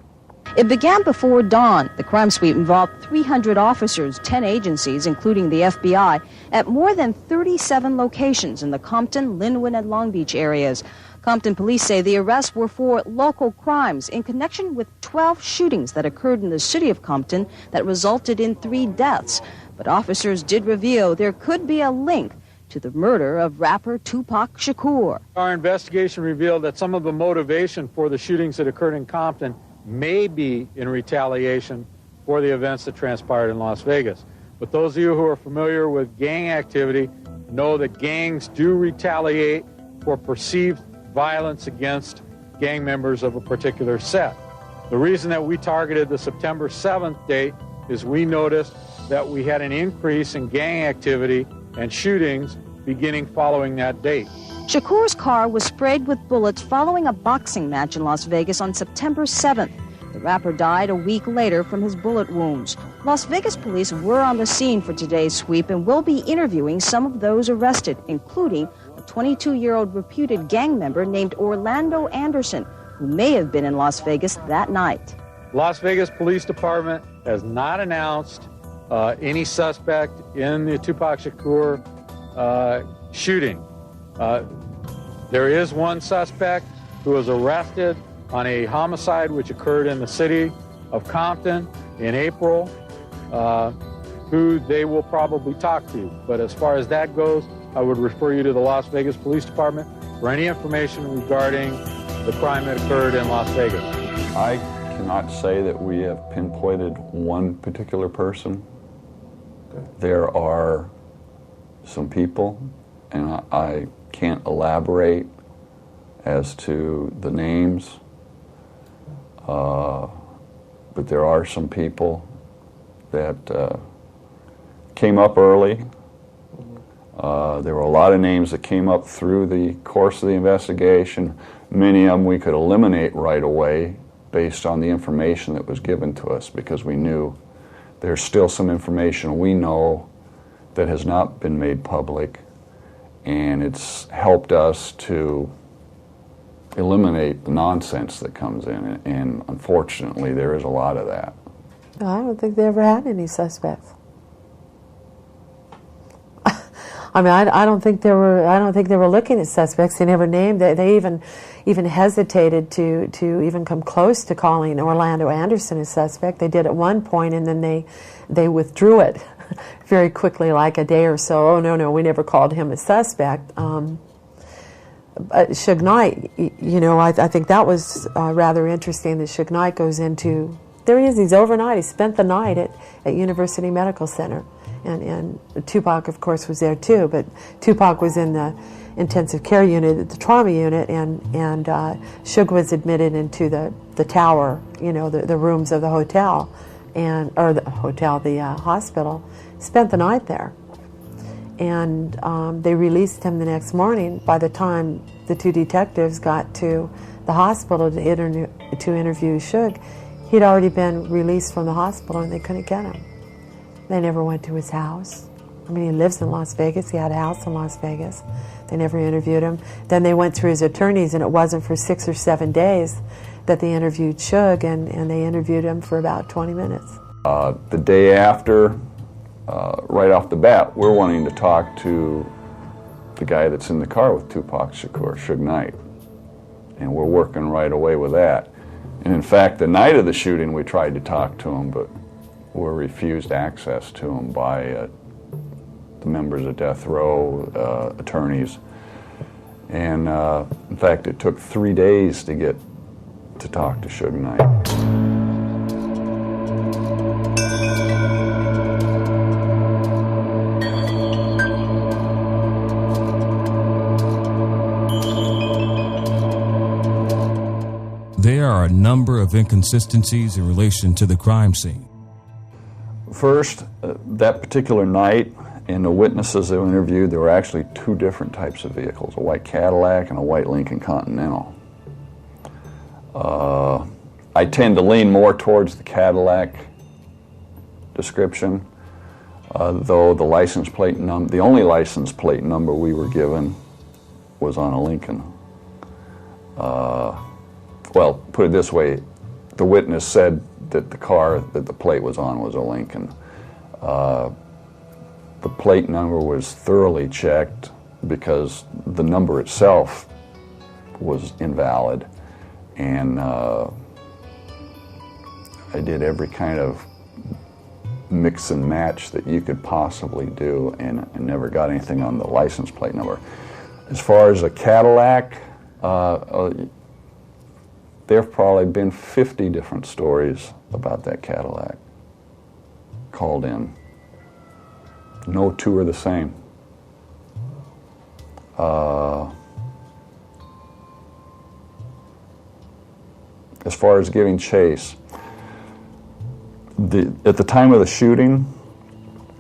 S11: It began before dawn. The crime sweep involved 300 officers, 10 agencies, including the FBI, at more than 37 locations in the Compton, Linwood, and Long Beach areas. Compton police say the arrests were for local crimes in connection with 12 shootings that occurred in the city of Compton that resulted in 3 deaths. But officers did reveal there could be a link to the murder of rapper Tupac Shakur.
S12: Our investigation revealed that some of the motivation for the shootings that occurred in Compton may be in retaliation for the events that transpired in Las Vegas. But those of you who are familiar with gang activity know that gangs do retaliate for perceived violence against gang members of a particular set. The reason that we targeted the September 7th date is we noticed that we had an increase in gang activity and shootings beginning following that date.
S11: Shakur's car was sprayed with bullets following a boxing match in Las Vegas on September 7th. The rapper died a week later from his bullet wounds. Las Vegas police were on the scene for today's sweep and will be interviewing some of those arrested, including a 22-year-old reputed gang member named Orlando Anderson, who may have been in Las Vegas that night.
S12: Las Vegas Police Department has not announced any suspect in the Tupac Shakur shooting. There is one suspect who was arrested on a homicide which occurred in the city of Compton in April, who they will probably talk to. But as far as that goes, I would refer you to the Las Vegas Police Department for any information regarding the crime that occurred in Las Vegas.
S22: I cannot say that we have pinpointed one particular person. There are some people, and I can't elaborate as to the names, but there are some people that came up early. There were a lot of names that came up through the course of the investigation. Many of them we could eliminate right away based on the information that was given to us, because we knew there's still some information we know that has not been made public, and it's helped us to eliminate the nonsense that comes in, and unfortunately there is a lot of that.
S23: I don't think they ever had any suspects. I mean, I don't think they were looking at suspects. They never named. They even hesitated to even come close to calling Orlando Anderson a suspect. They did at one point, and then they withdrew it very quickly, like a day or so. Oh no, we never called him a suspect. Suge Knight, I think that was rather interesting. That Suge Knight goes into, there he is. He's overnight. He spent the night at University Medical Center. And Tupac, of course, was there too, but Tupac was in the intensive care unit, the trauma unit, and Suge was admitted into the tower, the rooms of the hotel, the hospital, spent the night there. And they released him the next morning. By the time the 2 detectives got to the hospital to interview Suge, he'd already been released from the hospital and they couldn't get him. They never went to his house. I mean, he lives in Las Vegas. He had a house in Las Vegas. They never interviewed him. Then they went through his attorneys, and it wasn't for 6 or 7 days that they interviewed Shug, and they interviewed him for about 20 minutes.
S22: The day after, right off the bat, we're wanting to talk to the guy that's in the car with Tupac Shakur, Suge Knight. And we're working right away with that. And in fact, the night of the shooting, we tried to talk to him, but were refused access to him by the members of Death Row, attorneys. And in fact, it took 3 days to get to talk to Suge Knight.
S4: There are a number of inconsistencies in relation to the crime scene.
S22: First, that particular night, and the witnesses that were interviewed, there were actually 2 different types of vehicles, a white Cadillac and a white Lincoln Continental. I tend to lean more towards the Cadillac description, though the license plate the only license plate number we were given was on a Lincoln. Well, put it this way, the witness said that the car that the plate was on was a Lincoln. The plate number was thoroughly checked because the number itself was invalid, and I did every kind of mix and match that you could possibly do, and never got anything on the license plate number. As far as a Cadillac, there have probably been 50 different stories about that Cadillac called in. No 2 are the same. As far as giving chase, at the time of the shooting,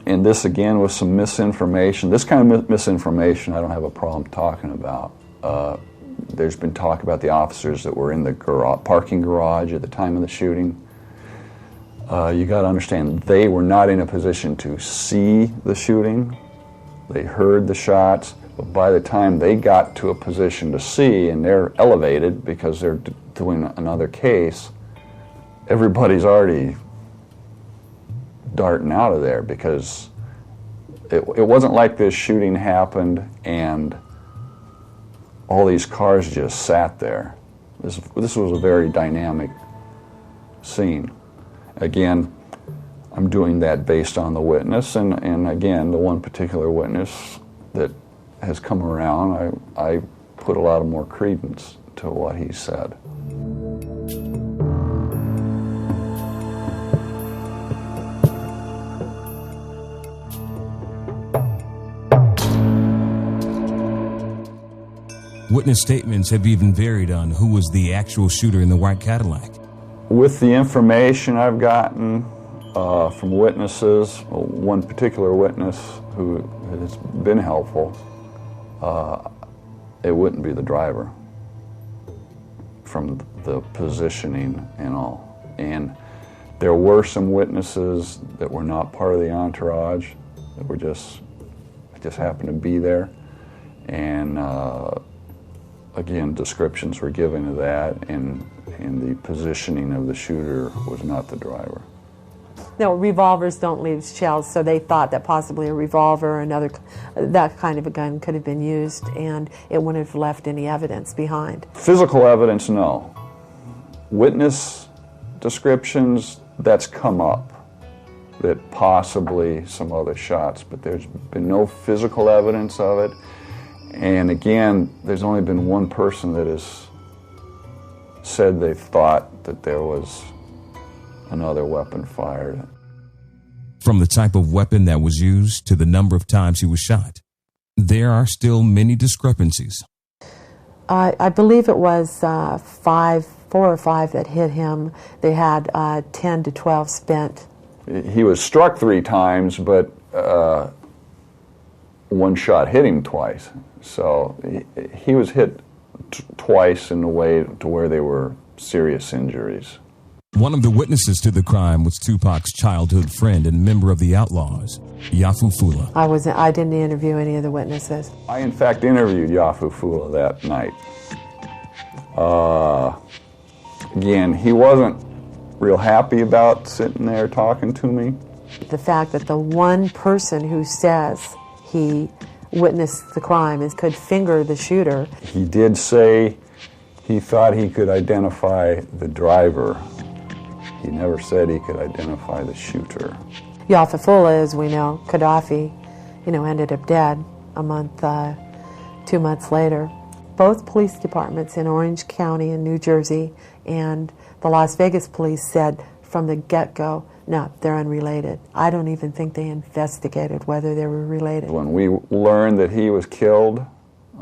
S22: and this again was some misinformation, this kind of misinformation I don't have a problem talking about. There's been talk about the officers that were in the parking garage at the time of the shooting. You got to understand, they were not in a position to see the shooting. They heard the shots, but by the time they got to a position to see, and they're elevated because they're doing another case, everybody's already darting out of there, because it wasn't like this shooting happened and all these cars just sat there. This was a very dynamic scene. Again, I'm doing that based on the witness, and again, the one particular witness that has come around, I put a lot of more credence to what he said.
S4: Witness statements have even varied on who was the actual shooter in the white Cadillac.
S22: With the information I've gotten from witnesses, one particular witness who has been helpful, it wouldn't be the driver from the positioning and all. And there were some witnesses that were not part of the entourage, that were just happened to be there. And again, descriptions were given of that, and the positioning of the shooter was not the driver.
S23: No, revolvers don't leave shells, so they thought that possibly a revolver or that kind of a gun could have been used, and it wouldn't have left any evidence behind.
S22: Physical evidence, no. Witness descriptions, that's come up, that possibly some other shots, but there's been no physical evidence of it. And again, there's only been one person that has said they thought that there was another weapon fired.
S4: From the type of weapon that was used to the number of times he was shot, there are still many discrepancies.
S23: I believe it was 4 or 5 that hit him. They had 10 to 12 spent.
S22: He was struck 3 times, but one shot hit him twice. So he was hit twice in a way to where they were serious injuries.
S4: One of the witnesses to the crime was Tupac's childhood friend and member of the Outlaws, Yafu Fula.
S23: I didn't interview any of the witnesses.
S22: I, in fact, interviewed Yafu Fula that night. Again, he wasn't real happy about sitting there talking to me.
S23: The fact that the one person who says he witnessed the crime and could finger the shooter.
S22: He did say he thought he could identify the driver. He never said he could identify the shooter.
S23: Yafu Fula, as we know, Gaddafi, ended up dead a month, 2 months later. Both police departments in Orange County in New Jersey and the Las Vegas police said from the get-go, no, they're unrelated. I don't even think they investigated whether they were related.
S22: When we learned that he was killed,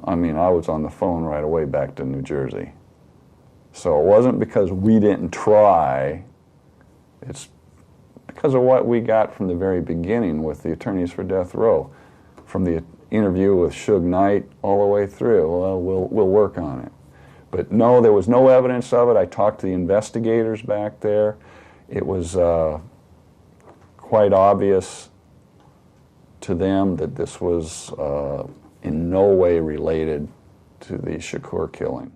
S22: I was on the phone right away back to New Jersey. So it wasn't because we didn't try. It's because of what we got from the very beginning with the attorneys for death row. From the interview with Suge Knight all the way through, well, we'll work on it. But no, there was no evidence of it. I talked to the investigators back there. It was quite obvious to them that this was in no way related to the Shakur killing.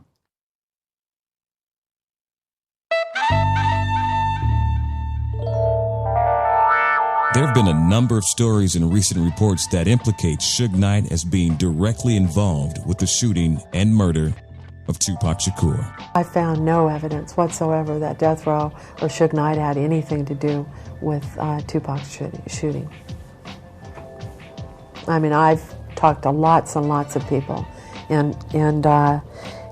S4: There have been a number of stories and recent reports that implicate Suge Knight as being directly involved with the shooting and murder of Tupac Shakur.
S23: I found no evidence whatsoever that Death Row or Suge Knight had anything to do with Tupac's shooting. I've talked to lots and lots of people, and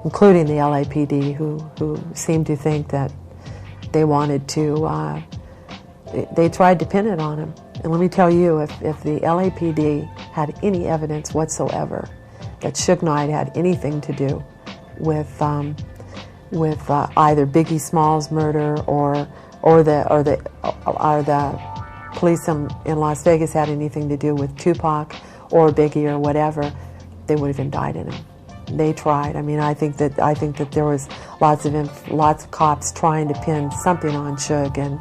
S23: including the LAPD, who seemed to think that they wanted to. They tried to pin it on him. And let me tell you, if the LAPD had any evidence whatsoever that Suge Knight had anything to do with either Biggie Smalls' murder or the police in Las Vegas had anything to do with Tupac or Biggie or whatever, they would have indicted him. They tried. I think that there was lots of cops trying to pin something on Suge, and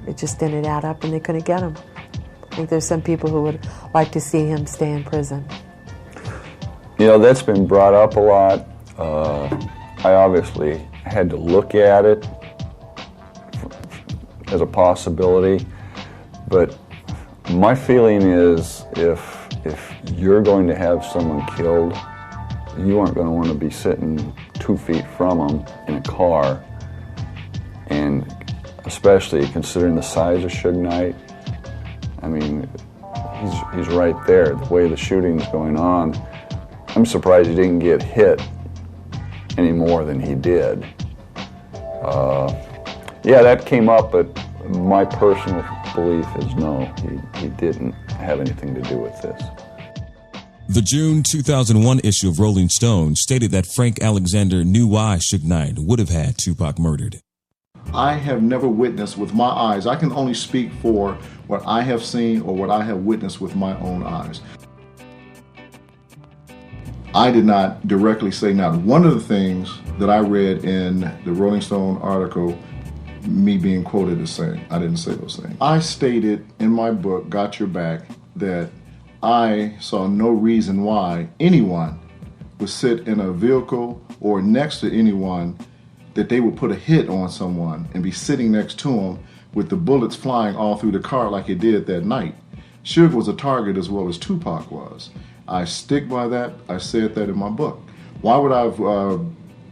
S23: it just didn't add up, and they couldn't get him. I think there's some people who would like to see him stay in prison.
S22: That's been brought up a lot. I obviously had to look at it as a possibility, but my feeling is if you're going to have someone killed, you aren't going to want to be sitting 2 feet from them in a car, and especially considering the size of Suge Knight. He's right there. The way the shooting's going on, I'm surprised he didn't get hit any more than he did. Yeah, that came up, but my personal belief is no, he didn't have anything to do with this.
S4: The June 2001 issue of Rolling Stone stated that Frank Alexander knew why Suge Knight would have had Tupac murdered.
S5: I have never witnessed with my eyes. I can only speak for what I have seen or what I have witnessed with my own eyes. I did not directly say not one of the things that I read in the Rolling Stone article, me being quoted as saying. I didn't say those things. I stated in my book, Got Your Back, that I saw no reason why anyone would sit in a vehicle or next to anyone that they would put a hit on someone and be sitting next to them with the bullets flying all through the car like it did that night. Suge was a target as well as Tupac was. I stick by that. I said that in my book. Why would I have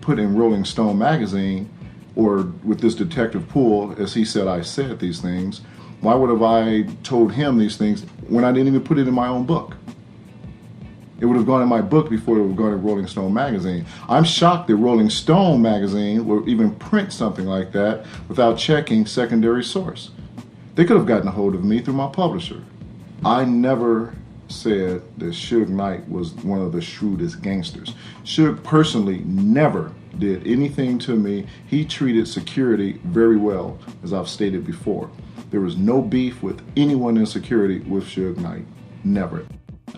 S5: put in Rolling Stone magazine or with this Detective Poole, as he said I said these things, why would have I told him these things when I didn't even put it in my own book? It would have gone in my book before it would have gone in Rolling Stone magazine. I'm shocked that Rolling Stone magazine would even print something like that without checking secondary source. They could have gotten a hold of me through my publisher. I never said that Suge Knight was one of the shrewdest gangsters. Suge personally never did anything to me. He treated security very well, as I've stated before. There was no beef with anyone in security with Suge Knight. Never.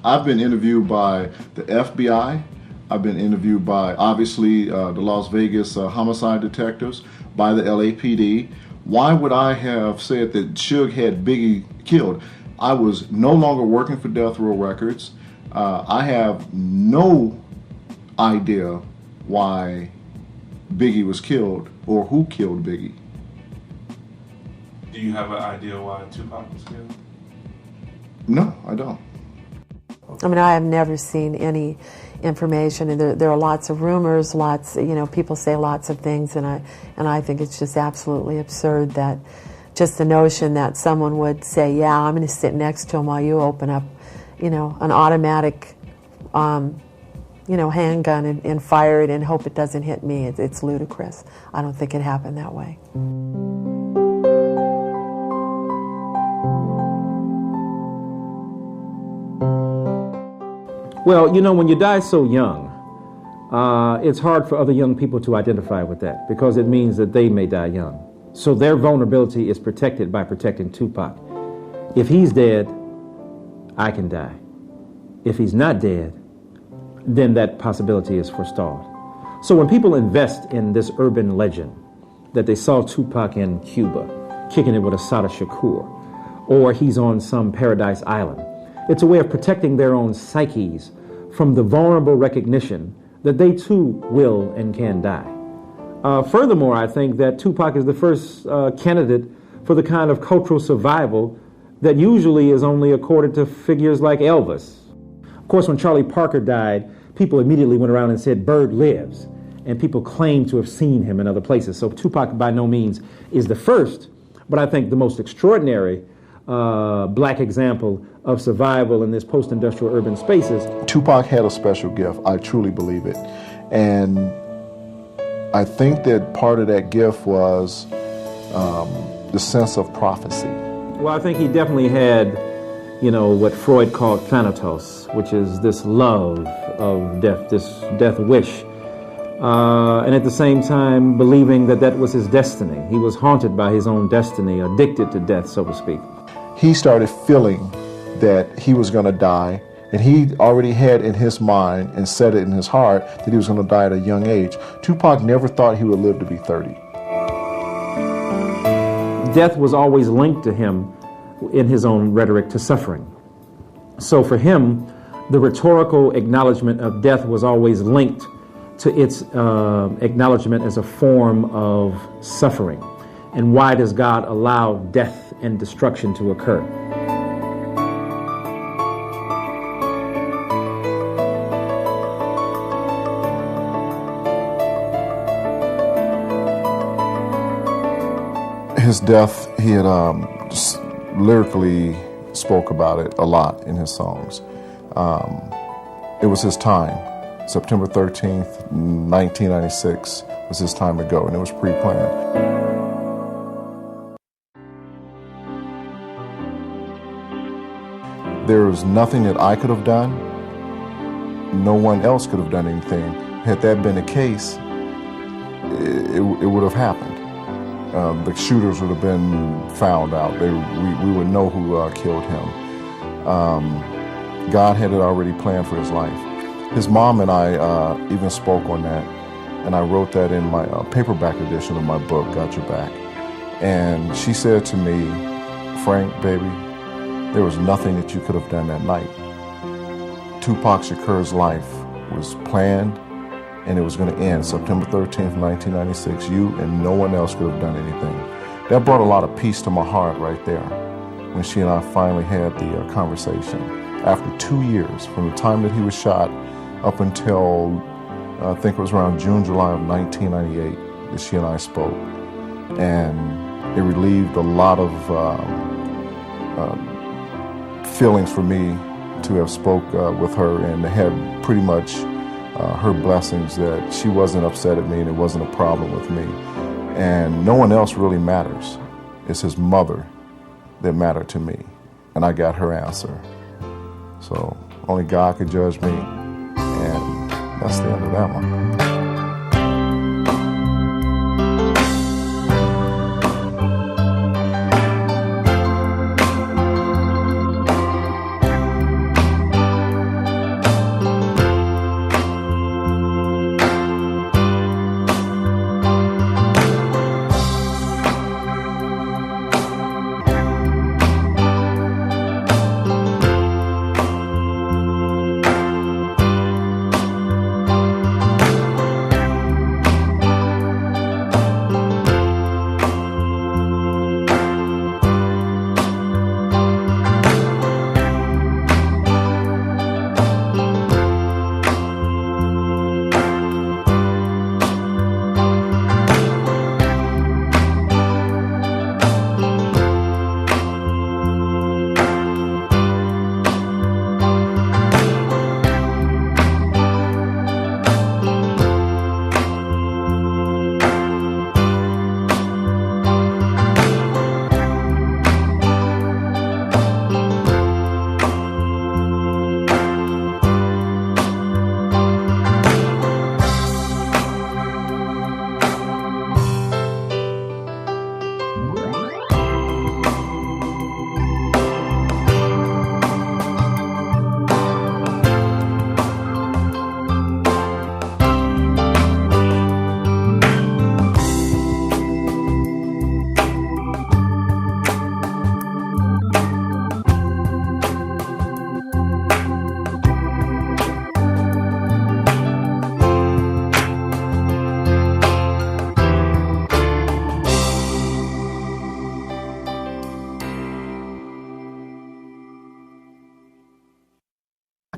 S5: I've been interviewed by the FBI. I've been interviewed by, obviously, the Las Vegas homicide detectives. by the LAPD. Why would I have said that Suge had Biggie killed? I was no longer working for Death Row Records. I have no idea why Biggie was killed or who killed Biggie.
S20: Do you have an idea why Tupac was killed?
S5: No, I don't.
S23: I mean, I have never seen any information, and there are lots of rumors, people say lots of things, and I think it's just absolutely absurd that just the notion that someone would say, yeah, I'm going to sit next to him while you open up, an automatic, handgun and fire it and hope it doesn't hit me. It's ludicrous. I don't think it happened that way.
S9: Well, when you die so young, it's hard for other young people to identify with that because it means that they may die young. So their vulnerability is protected by protecting Tupac. If he's dead, I can die. If he's not dead, then that possibility is forestalled. So when people invest in this urban legend that they saw Tupac in Cuba, kicking it with Assata Shakur, or he's on some paradise island, it's a way of protecting their own psyches from the vulnerable recognition that they too will and can die. Furthermore, I think that Tupac is the first candidate for the kind of cultural survival that usually is only accorded to figures like Elvis. Of course, when Charlie Parker died, people immediately went around and said, "Bird lives," and people claim to have seen him in other places. So Tupac by no means is the first, but I think the most extraordinary black example of survival in this post-industrial urban spaces.
S5: Tupac had a special gift. I truly believe it. And I think that part of that gift was the sense of prophecy.
S9: Well, I think he definitely had, what Freud called thanatos, which is this love of death, this death wish. And at the same time, believing that that was his destiny. He was haunted by his own destiny, addicted to death, so to speak.
S5: He started feeling that he was going to die, and he already had in his mind and said it in his heart that he was going to die at a young age. Tupac never thought he would live to be 30.
S9: Death was always linked to him in his own rhetoric to suffering. So for him, the rhetorical acknowledgement of death was always linked to its acknowledgement as a form of suffering. And why does God allow death and destruction to occur?
S5: His death, he had just lyrically spoke about it a lot in his songs. It was his time. September 13th, 1996 was his time to go, and it was pre-planned. There was nothing that I could have done. No one else could have done anything. Had that been the case, it would have happened. The shooters would have been found out. We would know who killed him. God had it already planned for his life. His mom and I even spoke on that, and I wrote that in my paperback edition of my book, Got Your Back. And she said to me, "Frank, baby, there was nothing that you could have done that night. Tupac Shakur's life was planned, and it was going to end September 13th, 1996. You and no one else could have done anything." That brought a lot of peace to my heart right there when she and I finally had the conversation. After 2 years, from the time that he was shot up until I think it was around June, July of 1998 that she and I spoke. And it relieved a lot of feelings for me to have spoke with her and had pretty much her blessings that she wasn't upset at me and it wasn't a problem with me. And no one else really matters. It's his mother that mattered to me. And I got her answer. So only God could judge me. And that's the end of that one.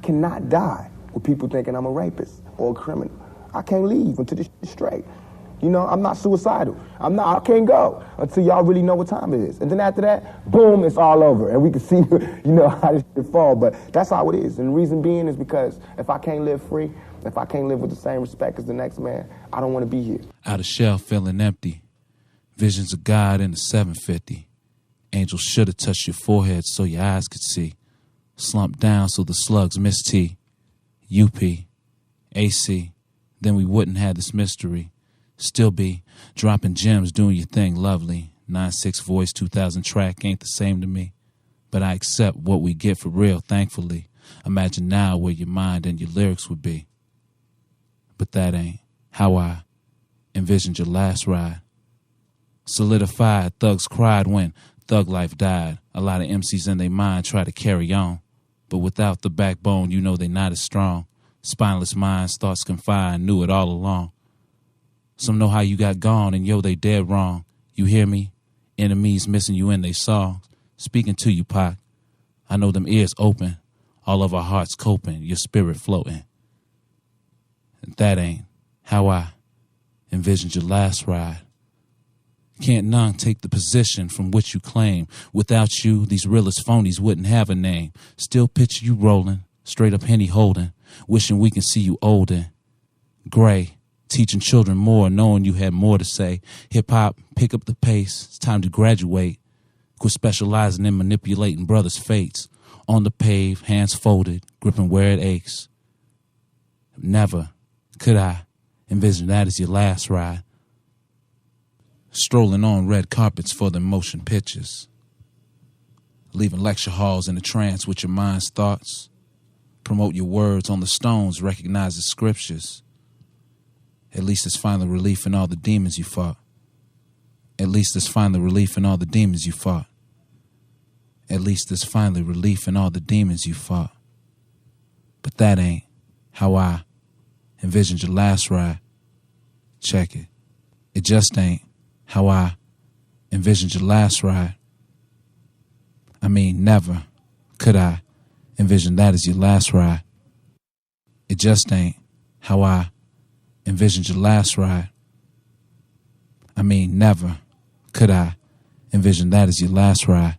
S2: cannot die with people thinking I'm a rapist or a criminal. I can't leave until this is straight. You know, I'm not suicidal. I can't go until y'all really know what time it is. And then after that, boom, it's all over. And we can see, you know, how this shit fall. But that's how it is. And the reason being is because if I can't live free, if I can't live with the same respect as the next man, I don't want to be here.
S6: Out of shell, feeling empty. Visions of God in the 750. Angels should have touched your forehead so your eyes could see. Slumped down so the slugs miss T. UP. AC. Then we wouldn't have this mystery. Still be dropping gems, doing your thing lovely. 9-6 voice, 2000 track ain't the same to me. But I accept what we get for real, thankfully. Imagine now where your mind and your lyrics would be. But that ain't how I envisioned your last ride. Solidified, thugs cried when thug life died. A lot of MCs in their mind try to carry on. But without the backbone, you know they not as strong. Spineless minds, thoughts confined, knew it all along. Some know how you got gone, and yo, they dead wrong. You hear me? Enemies missing you in they songs. Speaking to you, Pac. I know them ears open, all of our hearts coping, your spirit floating. And that ain't how I envisioned your last ride. Can't none take the position from which you claim. Without you, these realest phonies wouldn't have a name. Still picture you rolling, straight up Henny holding, wishing we can see you older. Gray. Teaching children more, knowing you had more to say. Hip-hop, pick up the pace. It's time to graduate. Quit specializing in manipulating brothers' fates. On the pave, hands folded, gripping where it aches. Never could I envision that as your last ride. Strolling on red carpets for the motion pictures. Leaving lecture halls in a trance with your mind's thoughts. Promote your words on the stones, recognize the scriptures. At least there's finally relief in all the demons you fought. At least there's finally relief in all the demons you fought. At least there's finally relief in all the demons you fought. But that ain't how I envisioned your last ride. Check it. It just ain't how I envisioned your last ride. I mean, never could I envision that as your last ride. It just ain't how I envisioned your last ride. I mean, never could I envision that as your last ride.